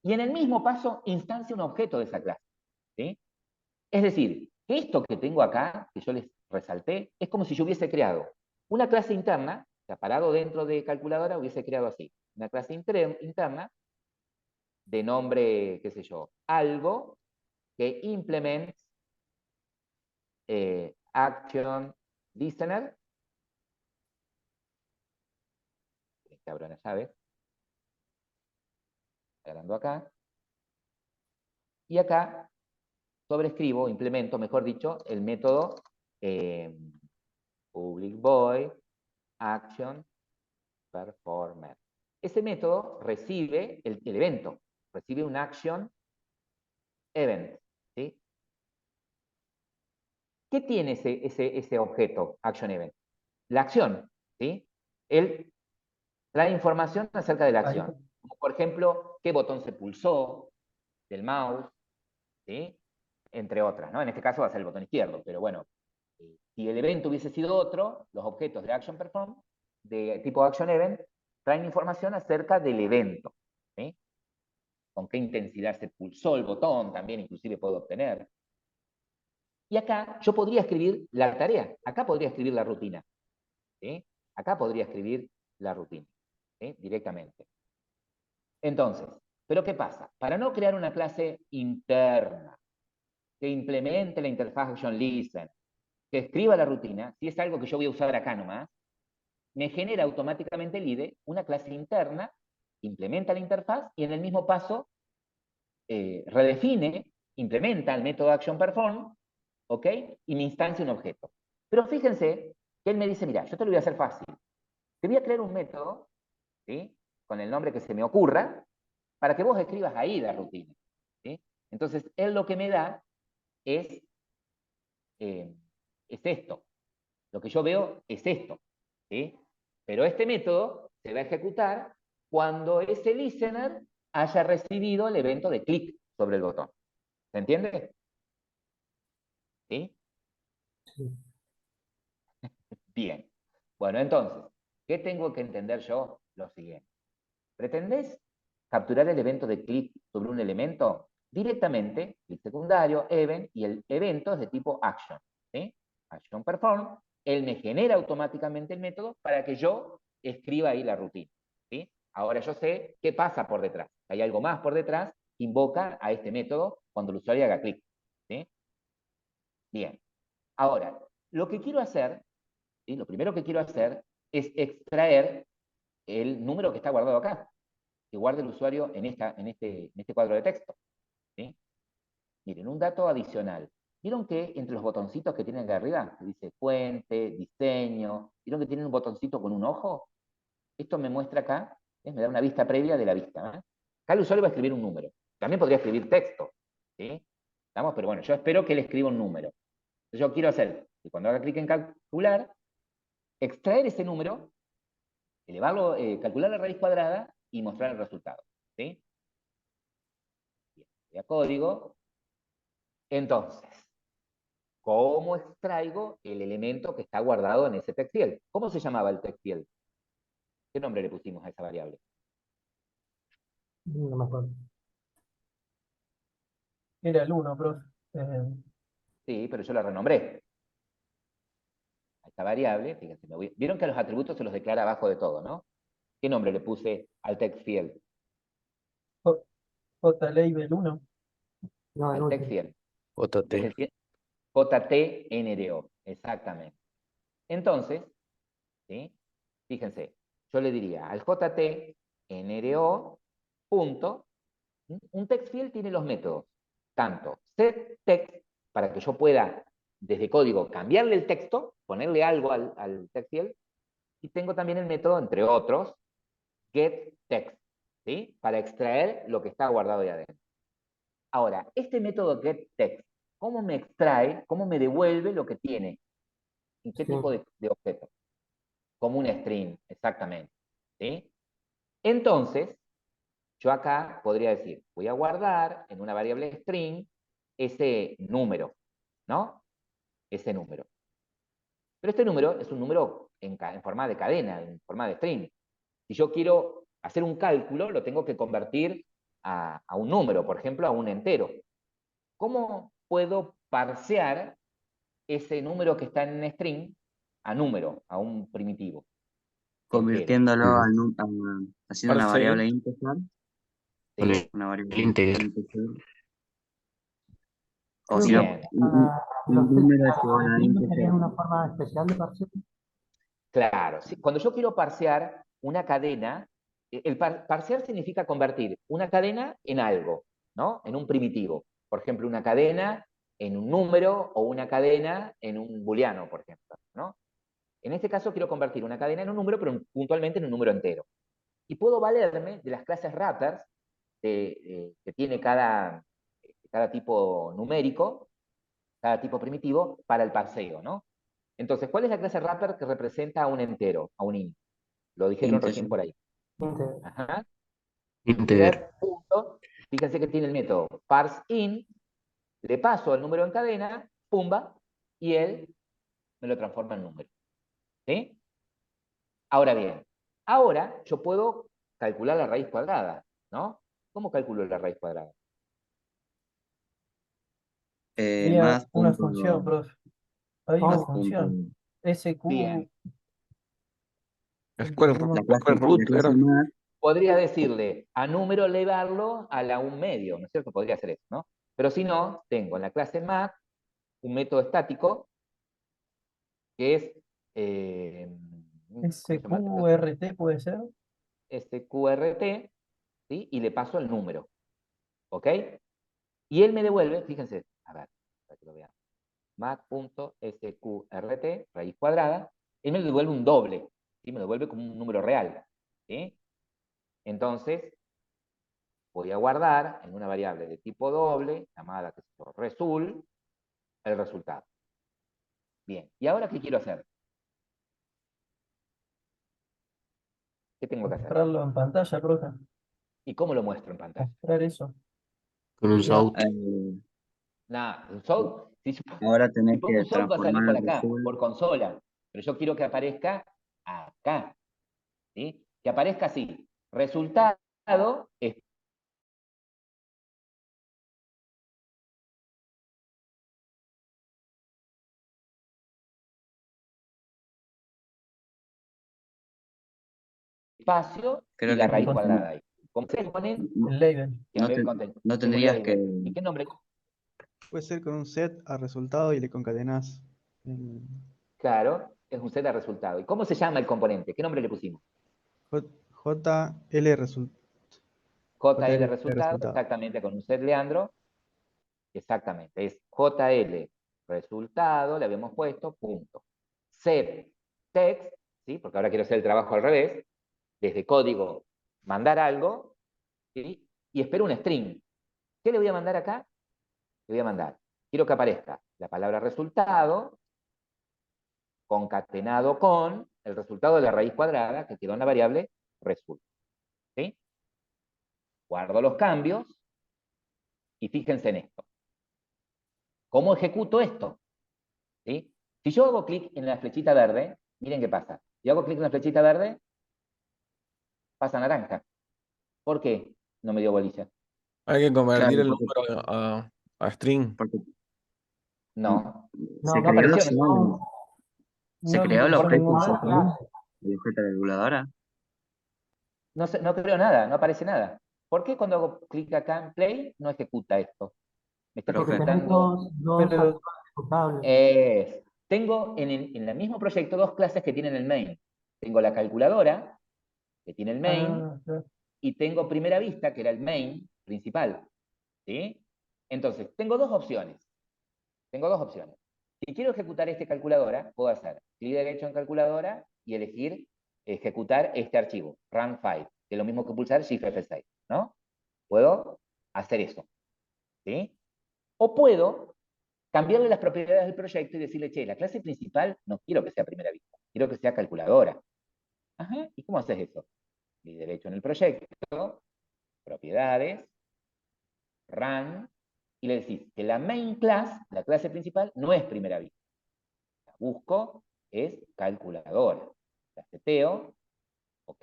Y en el mismo paso instancia un objeto de esa clase, ¿sí? Es decir, que esto que tengo acá, que yo les resalté, es como si yo hubiese creado una clase interna, separado dentro de calculadora, hubiese creado así, una clase interna de nombre, qué sé yo, algo, que implements action listener, que abro una llave, agarrando acá, y acá sobrescribo, implemento, mejor dicho, el método public void action performer. Ese método recibe el evento, recibe un action event, ¿sí? ¿Qué tiene ese objeto, action event? La acción, ¿sí? Él trae información acerca de la acción. Como por ejemplo, qué botón se pulsó del mouse, ¿sí?, entre otras, ¿no? En este caso va a ser el botón izquierdo, pero bueno, si el evento hubiese sido otro, los objetos de action perform, de tipo action event, traen información acerca del evento, ¿sí? Con qué intensidad se pulsó el botón, también inclusive puedo obtener. Y acá yo podría escribir la tarea, acá podría escribir la rutina, ¿sí? Acá podría escribir la rutina, ¿sí?, directamente. Entonces, ¿pero qué pasa? Para no crear una clase interna que implemente la interfaz ActionListen, que escriba la rutina, si es algo que yo voy a usar acá nomás, me genera automáticamente el IDE una clase interna, implementa la interfaz y en el mismo paso redefine, implementa el método ActionPerform, ¿ok? Y me instancia un objeto. Pero fíjense que él me dice, mira, yo te lo voy a hacer fácil. Te voy a crear un método, ¿sí?, con el nombre que se me ocurra, para que vos escribas ahí la rutina, ¿sí? Entonces, él lo que me da es esto. Lo que yo veo es esto, ¿sí? Pero este método se va a ejecutar cuando ese listener haya recibido el evento de clic sobre el botón. ¿Se entiende? ¿Sí? Sí. Bien. Bueno, entonces, ¿qué tengo que entender yo? Lo siguiente. ¿Pretendés capturar el evento de clic sobre un elemento? directamente clic secundario, event, y el evento es de tipo action, ¿sí? Action perform, él me genera automáticamente el método para que yo escriba ahí la rutina, ¿sí? Ahora yo sé qué pasa por detrás. Hay algo más por detrás que invoca a este método cuando el usuario haga clic, ¿sí? Bien. Ahora, lo que quiero hacer, ¿sí? Lo primero que quiero hacer es extraer el número que está guardado acá, que guarda el usuario en este cuadro de texto, ¿sí? Miren, un dato adicional. ¿Vieron que entre los botoncitos que tienen acá arriba, que dice fuente, diseño, ¿vieron que tienen un botoncito con un ojo? Esto me muestra acá, me da una vista previa de la vista. Acá el usuario va a escribir un número. También podría escribir texto, ¿sí? ¿Estamos? Pero bueno, yo espero que él escriba un número. Entonces yo quiero hacer que cuando haga clic en calcular, extraer ese número, elevarlo, calcular la raíz cuadrada y mostrar el resultado, ¿sí? Bien, voy a código. Entonces, ¿cómo extraigo el elemento que está guardado en ese text field? ¿Cómo se llamaba el text field? ¿Qué nombre le pusimos a esa variable? No me acuerdo. Era el 1, profe. Sí, pero yo la renombré. A esta variable, fíjense, vieron que a los atributos se los declara abajo de todo, ¿no? ¿Qué nombre le puse al text field? JLabel 1. No, el Al text último. field. JT. JTNRO, exactamente. Entonces, ¿sí? Fíjense, yo le diría al JTNRO punto, un text field tiene los métodos, tanto setText, para que yo pueda, desde código, cambiarle el texto, ponerle algo al text field, y tengo también el método, entre otros, getText, ¿sí? Para extraer lo que está guardado ahí adentro. Ahora, este método getText, ¿cómo me extrae, cómo me devuelve lo que tiene? ¿En qué Sí. tipo de objeto? Como un string, exactamente, ¿sí? Entonces, yo acá podría decir, voy a guardar en una variable string ese número, ¿no? Ese número. Pero este número es un número en forma de cadena, en forma de string. Si yo quiero hacer un cálculo, lo tengo que convertir a un número, por ejemplo, a un entero. ¿Cómo puedo parsear ese número que está en string a número, a un primitivo entero? Convirtiéndolo haciendo una Parse variable integer, con ¿Sí? una variable el integer. integer, o Creo si que no, Bien, un los número las llevado a strings integer. serían una forma especial de parcial. claro. Sí, cuando yo quiero parsear una cadena, parsear significa convertir una cadena en algo, ¿no? En un primitivo. Por ejemplo, una cadena en un número o una cadena en un booleano, por ejemplo, ¿no? En este caso quiero convertir una cadena en un número, pero puntualmente en un número entero. Y puedo valerme de las clases wrappers que tiene cada tipo numérico, cada tipo primitivo, para el parseo, ¿no? Entonces, ¿cuál es la clase wrapper que representa a un entero, a un int? Lo dijeron Integer. recién por ahí. Integer. Ajá. Integer. Integer, punto. Fíjense que tiene el método parseInt, le paso el número en cadena, pumba, y él me lo transforma en número. ¿Sí? Ahora bien, ahora yo puedo calcular la raíz cuadrada, ¿no? ¿Cómo calculo la raíz cuadrada? Sería Math una punto, función, profe. Hay una math Oh, punto, función. SQ. Bien. ¿Cuál, ¿Cómo? cuál root la clase era? math, Podría decirle a número elevarlo a la un medio, ¿no es cierto? Podría hacer eso, ¿no? Pero si no, tengo en la clase math un método estático que es, ¿cómo se llama el método? SQRT puede ser. SQRT, ¿sí? Y le paso el número, ¿ok? Y él me devuelve, fíjense, a ver, para que lo vean, math.sqrt, raíz cuadrada, él me devuelve un doble, ¿sí? Me devuelve como un número real, ¿sí? Entonces, voy a guardar en una variable de tipo doble, llamada result, el resultado. Bien, ¿y ahora qué quiero hacer? ¿Qué tengo que hacer? Mostrarlo en pantalla, profe. ¿Y cómo lo muestro en pantalla? Mostrar eso. Con un ya. south. Nada, un Sound, ahora si tenés pongo que un Sound va a salir transformar por el acá, result. por consola, pero yo quiero que aparezca acá, ¿sí? Que aparezca así, resultado espacio y Creo la que raíz no- cuadrada ahí. ¿Cómo se ponen? El label. Que no, había te- contenido. no Tengo tendrías label. que, ¿Y qué nombre? Puede ser con un set a resultado y le concatenas. Claro, es un set de resultado. ¿Y cómo se llama el componente? ¿Qué nombre le pusimos? JL resultado. JL resultado, exactamente, con un set Leandro. Exactamente, es JL resultado, le habíamos puesto, punto. Set text, ¿sí? Porque ahora quiero hacer el trabajo al revés, desde código, mandar algo, ¿sí? Y espero un string. ¿Qué le voy a mandar acá? Le voy a mandar, quiero que aparezca la palabra resultado, concatenado con el resultado de la raíz cuadrada, que quedó en la variable result. ¿Sí? Guardo los cambios, y fíjense en esto. ¿Cómo ejecuto esto? ¿Sí? Si yo hago clic en la flechita verde, miren qué pasa. Si hago clic en la flechita verde, pasa naranja. ¿Por qué no me dio bolilla? Hay que claro, convertir el porque, número a string. porque No, se No, no porque creó, apareció. si no, se no le creó el ingresó objeto ninguna SFrame, clase. el objeto calculadora. No, no creo nada, no aparece nada. ¿Por qué cuando hago clic acá en play no ejecuta esto? Me está Porque Profe, tenés ejecutando. dos Pero archivos ejecutables. Tengo en el mismo proyecto dos clases que tienen el main. Tengo la calculadora, que tiene el main, claro. y tengo primera vista, que era el main principal. ¿Sí? Entonces, tengo dos opciones. Tengo dos opciones. Si quiero ejecutar este calculadora, puedo hacer clic derecho en calculadora y elegir ejecutar este archivo, run5, que es lo mismo que pulsar Shift F6, ¿no? Puedo hacer eso, ¿sí? O puedo cambiarle las propiedades del proyecto y decirle, che, la clase principal no quiero que sea primera vista, quiero que sea calculadora. Ajá, ¿y cómo haces eso? Clic derecho en el proyecto, propiedades, run, y le decís que la main class, la clase principal, no es primera vista. La busco, es calculadora. La seteo, ok.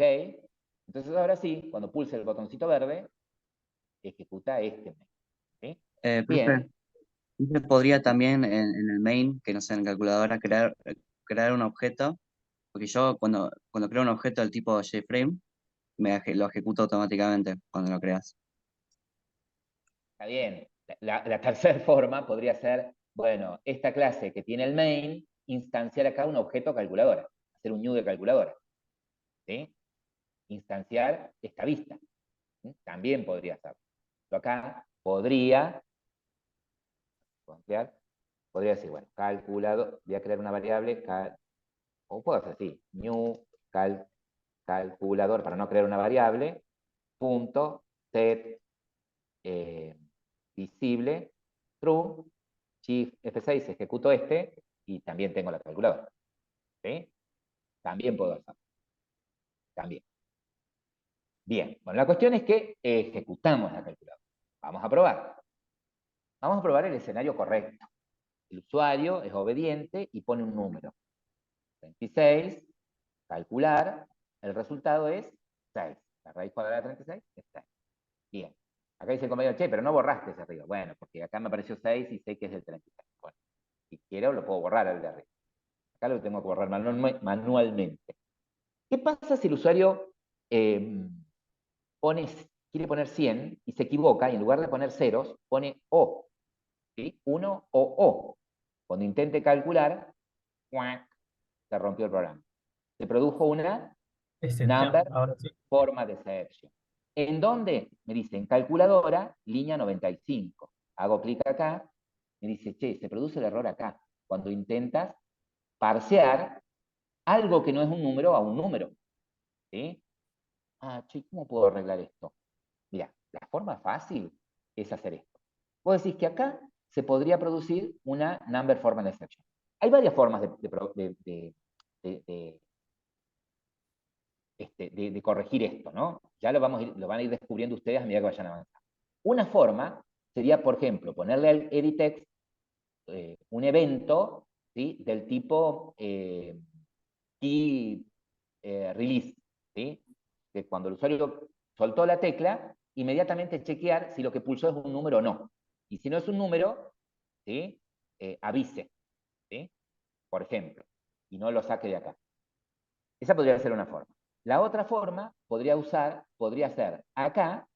Entonces ahora sí, cuando pulse el botoncito verde, ejecuta este main. ¿Sí? Profe, Bien, ¿usted podría también en el main, que no sea en calculadora, crear un objeto? Porque yo cuando creo un objeto del tipo JFrame, lo ejecuto automáticamente cuando lo creas. está bien. La tercera forma podría ser, bueno, esta clase que tiene el main, instanciar acá un objeto calculadora, hacer un new de calculadora. ¿Sí? Instanciar esta vista. ¿Sí? También podría hacerlo. Yo acá podría decir, bueno, calculado, voy a crear una variable, o puedo hacer así, new calculador, para no crear una variable, punto set visible true, shift F6, ejecuto este, y también tengo la calculadora. ¿Sí? También puedo hacerlo. También. Bien, bueno, la cuestión es que ejecutamos la calculadora. Vamos a probar. Vamos a probar el escenario correcto. El usuario es obediente y pone un número. 26, calcular, el resultado es 6. La raíz cuadrada de 36 es 6. Bien. Acá dice el compañero, che, pero no borraste ese arriba. Bueno, porque acá me apareció 6 y sé que es del 36. Bueno, si quiero lo puedo borrar al de arriba. Acá lo tengo que borrar manualmente. ¿Qué pasa si el usuario eh, quiere poner 100 y se equivoca y en lugar de poner ceros pone O? ¿Sí? 1 o O. Cuando intente calcular, ¡cuac!, se rompió el programa. Se produjo una Excepción, number ahora sí. forma de exception. ¿En dónde? Me dice, en calculadora, línea 95. Hago clic acá, me dice, che, se produce el error acá. Cuando intentas parsear algo que no es un número a un número. ¿Sí? Ah, che, ¿cómo puedo arreglar esto? Mira, la forma fácil es hacer esto. Vos decís que acá se podría producir una number formal exception. Hay varias formas de corregir esto, ¿no? Ya lo van a ir descubriendo ustedes a medida que vayan avanzando. Una forma sería, por ejemplo, ponerle al editex un evento, ¿sí?, del tipo key release, ¿sí? Que cuando el usuario soltó la tecla, inmediatamente chequear si lo que pulsó es un número o no. Y si no es un número, ¿sí?, avise, ¿sí?, por ejemplo, y no lo saque de acá. Esa podría ser una forma. La otra forma podría ser acá,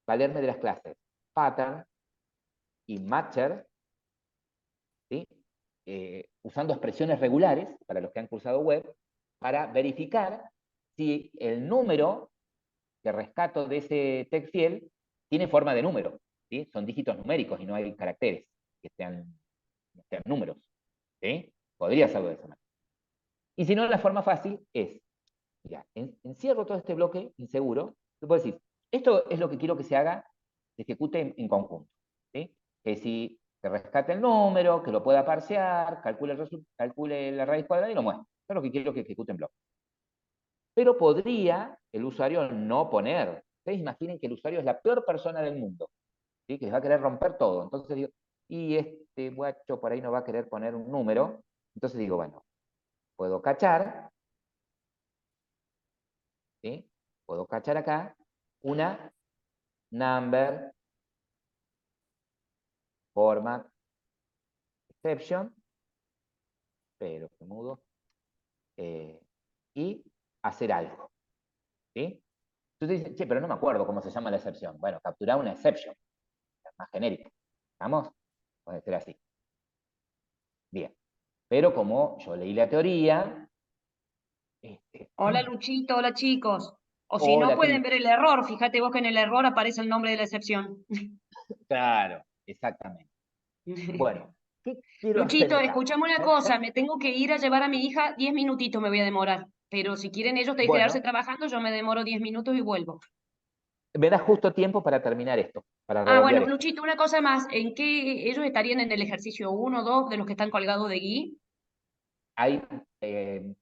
valerme de las clases pattern y matcher, ¿sí? Usando expresiones regulares, para los que han cursado web, para verificar si el número que rescato de ese text field tiene forma de número, ¿sí? Son dígitos numéricos y no hay caracteres que sean números, ¿sí? Podría hacerlo de esa manera. Y si no, la forma fácil es, ya, encierro todo este bloque inseguro, te puedo decir, esto es lo que quiero que se haga, se ejecute en conjunto, ¿sí? Que si que rescate el número, que lo pueda parsear, calcule la raíz cuadrada y lo muestre. Eso es lo que quiero que ejecute en bloque. Pero podría el usuario no poner. Ustedes imaginen que el usuario es la peor persona del mundo, ¿sí? Que les va a querer romper todo. Entonces digo, y este guacho por ahí no va a querer poner un número. Entonces digo, bueno, puedo cachar, ¿sí? Puedo cachar acá una number format exception, pero que mudo, y hacer algo, ¿sí? Entonces dicen, che, pero no me acuerdo cómo se llama la excepción. Bueno, capturar una exception, más genérica. ¿Estamos? Puede ser así. Bien. Pero como yo leí la teoría... Hola Luchito, hola chicos. O si no Hola, pueden Cris. ver el error, fíjate vos que en el error aparece el nombre de la excepción. Claro, exactamente. Bueno, ¿qué quiero hacer Luchito, acá? escuchame una cosa, me tengo que ir a llevar a mi hija 10 minutitos, me voy a demorar. Pero si quieren ellos quedarse Bueno, trabajando, yo me demoro 10 minutos y vuelvo. me da justo tiempo para terminar esto, para Ah, bueno, redondear esto. Luchito, una cosa más. ¿En qué ellos estarían en el ejercicio 1 o 2 de los que están colgados de Gui? Hay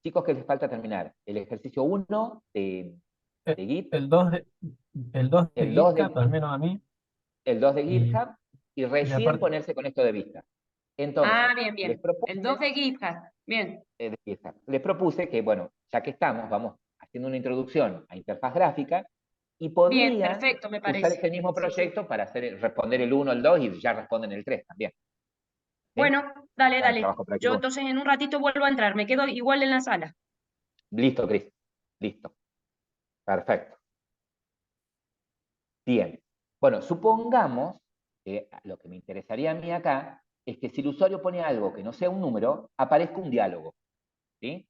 chicos que les falta terminar el ejercicio 1 Eh, de Git, El 2 el 2 de el 2 GitHub, de, al menos a mí, el 2 de y, GitHub, y y recién aparte, ponerse con esto de vista. Ah, Entonces, bien, les bien. El 2 propuse, de GitHub. Bien. de GitHub, les propuse que, bueno, ya que estamos, vamos haciendo una introducción a interfaz gráfica, y Bien, podrían perfecto, me usar parece. este mismo Sí, sí. proyecto para responder el 1, el 2 y ya responden el 3 también. ¿Sí? Bueno, dale, Hagan dale. trabajo Yo práctico. entonces en un ratito vuelvo a entrar. Me quedo igual en la sala. Listo, Cris. Listo. Perfecto. Bien. Bueno, supongamos que lo que me interesaría a mí acá es que si el usuario pone algo que no sea un número, aparezca un diálogo. ¿Sí?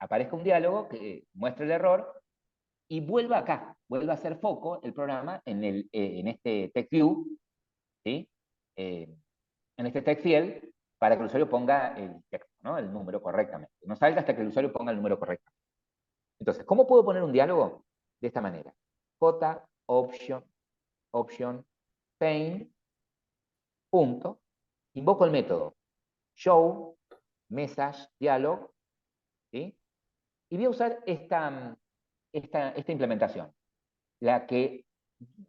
Aparezca un diálogo que muestre el error y vuelva acá, vuelva a hacer foco el programa en este text view, ¿sí? En este text field, para que el usuario ponga el texto, ¿no? El número correctamente. No salga hasta que el usuario ponga el número correcto. Entonces, ¿cómo puedo poner un diálogo? De esta manera. J, option, paint, punto. Invoco el método show, message, dialog, ¿sí? Y voy a usar esta implementación, la que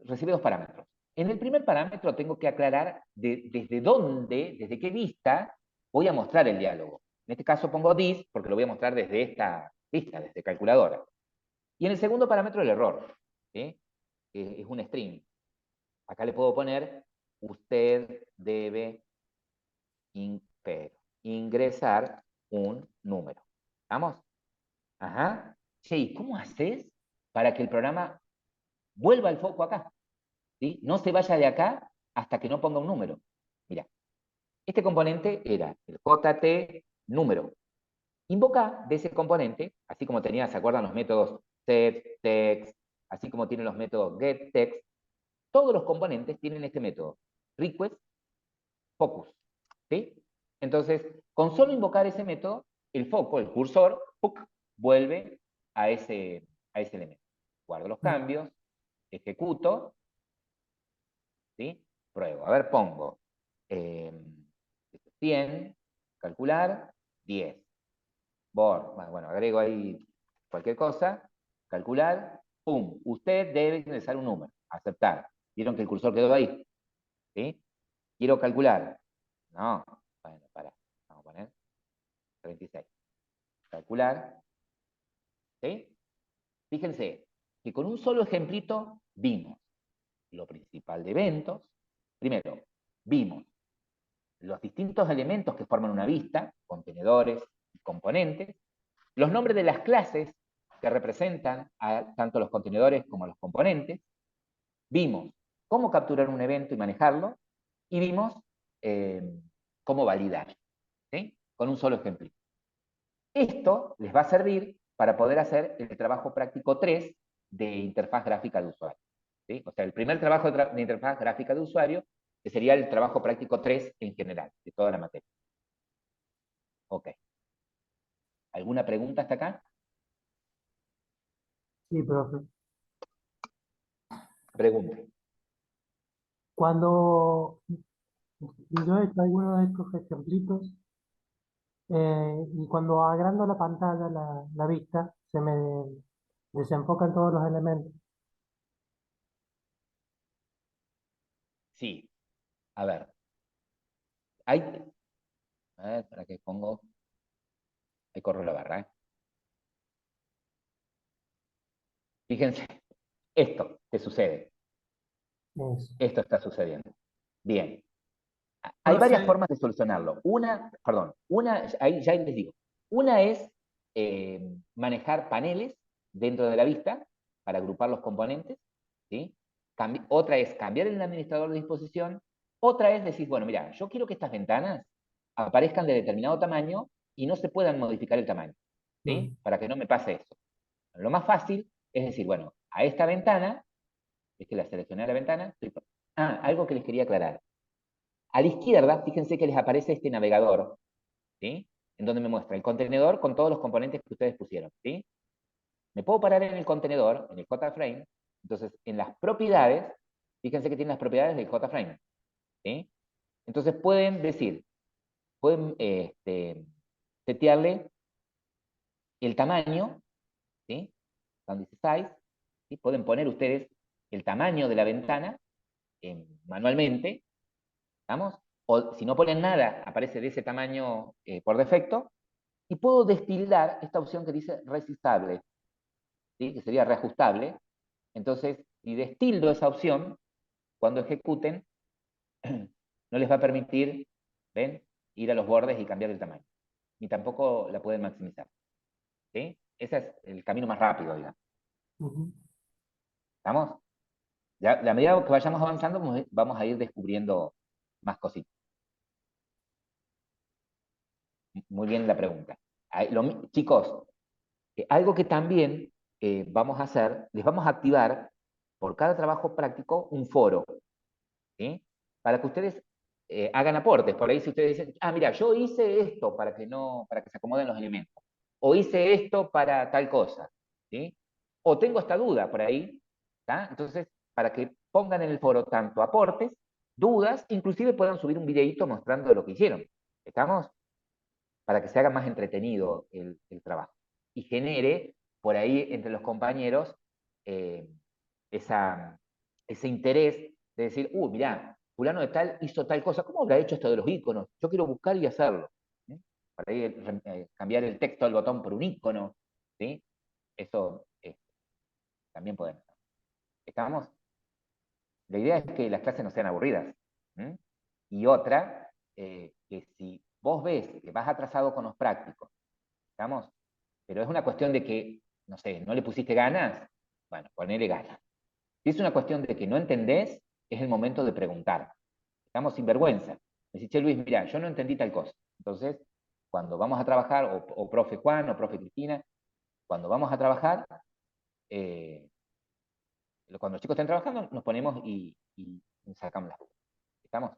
recibe dos parámetros. En el primer parámetro tengo que aclarar desde dónde, desde qué vista voy a mostrar el diálogo. En este caso pongo this porque lo voy a mostrar desde esta vista, desde calculadora. Y en el segundo parámetro el error, ¿sí? Es un string. Acá le puedo poner, usted debe ingresar un número. ¿Vamos? Ajá. Sí, ¿cómo haces para que el programa vuelva el foco acá? ¿Sí? No se vaya de acá hasta que no ponga un número. Mira, este componente era el JT número. Invoca de ese componente, así como tenía, ¿se acuerdan los métodos setText, así como tienen los métodos getText? Todos los componentes tienen este método, request focus, ¿sí? Entonces, con solo invocar ese método, el foco, el cursor, ¡puc!, vuelve a ese elemento. Guardo los cambios, ejecuto, ¿sí? Pruebo. A ver, pongo 100, calcular, 10. Bueno, agrego ahí cualquier cosa, calcular, pum, usted debe ingresar un número, aceptar. ¿Vieron que el cursor quedó ahí? ¿Sí? Quiero calcular. No, bueno, para. Vamos a poner 36. Calcular. ¿Sí? Fíjense que con un solo ejemplito vimos lo principal de eventos. Primero, vimos los distintos elementos que forman una vista, contenedores y componentes, los nombres de las clases que representan a tanto los contenedores como a los componentes, vimos cómo capturar un evento y manejarlo, y vimos cómo validar, ¿sí? Con un solo ejemplo. Esto les va a servir para poder hacer el trabajo práctico 3 de interfaz gráfica de usuario, ¿sí? O sea, el primer trabajo de interfaz gráfica de usuario, que sería el trabajo práctico 3 en general, de toda la materia. Ok. ¿Alguna pregunta hasta acá? Sí, profe. Pregunte. Cuando yo he hecho algunos de estos ejemplitos, y cuando agrando la pantalla, la vista, se me desenfocan todos los elementos. Sí. A ver. Hay... A ver, para que pongo... Ahí corro la barra, ¿eh? Fíjense, esto que sucede. Eso. Esto está sucediendo. Bien. Hay varias Profe, formas de solucionarlo. Ahí ya les digo. Una es manejar paneles dentro de la vista para agrupar los componentes, ¿sí? Otra es cambiar el administrador de disposición. Otra es decir, bueno, mira, yo quiero que estas ventanas aparezcan de determinado tamaño y no se puedan modificar el tamaño, ¿sí? Para que no me pase eso. Lo más fácil es decir, bueno, a esta ventana, es que la seleccioné a la ventana. Algo que les quería aclarar. A la izquierda, fíjense que les aparece este navegador, ¿sí? En donde me muestra el contenedor con todos los componentes que ustedes pusieron, ¿sí? Me puedo parar en el contenedor, en el JFrame, entonces en las propiedades, fíjense que tiene las propiedades del JFrame, ¿sí? Entonces pueden decir, pueden setearle el tamaño, ¿sí? Donde dice size, ¿sí? Pueden poner ustedes el tamaño de la ventana manualmente, ¿estamos? O si no ponen nada, aparece de ese tamaño por defecto, y puedo destildar esta opción que dice resistable, ¿sí? Que sería reajustable. Entonces, si destildo esa opción, cuando ejecuten, no les va a permitir, ¿ven?, ir a los bordes y cambiar el tamaño. Ni tampoco la pueden maximizar, ¿sí? Ese es el camino más rápido, digamos. Ujú. ¿Estamos? Ya, a medida que vayamos avanzando, vamos a ir descubriendo más cositas. Muy bien la pregunta. Chicos, algo que también vamos a hacer, les vamos a activar por cada trabajo práctico un foro, ¿sí? Para que ustedes hagan aportes. Por ahí si ustedes dicen, mira, yo hice esto para que se acomoden los elementos. O hice esto para tal cosa, ¿sí? O tengo esta duda por ahí, ¿tá? Entonces, para que pongan en el foro tanto aportes, dudas, inclusive puedan subir un videíto mostrando lo que hicieron. ¿Estamos? Para que se haga más entretenido el trabajo. Y genere por ahí entre los compañeros eh, ese interés de decir, mirá, fulano de tal hizo tal cosa, ¿cómo habrá hecho esto de los iconos? Yo quiero buscar y hacerlo. ¿Sí? Para ahí cambiar el texto del botón por un icono, ¿sí? Eso también podemos. ¿Estamos? La idea es que las clases no sean aburridas. ¿Sí? Y otra, que si vos ves que vas atrasado con los prácticos, ¿estamos? Pero es una cuestión de que, no sé, no le pusiste ganas, bueno, ponele ganas. Si es una cuestión de que no entendés, es el momento de preguntar. Estamos sin vergüenza. Me dice, che Luis, mira, yo no entendí tal cosa. Entonces, cuando vamos a trabajar, o profe Juan, o profe Cristina, cuando vamos a trabajar, cuando los chicos estén trabajando, nos ponemos y sacamos las dudas. ¿Estamos?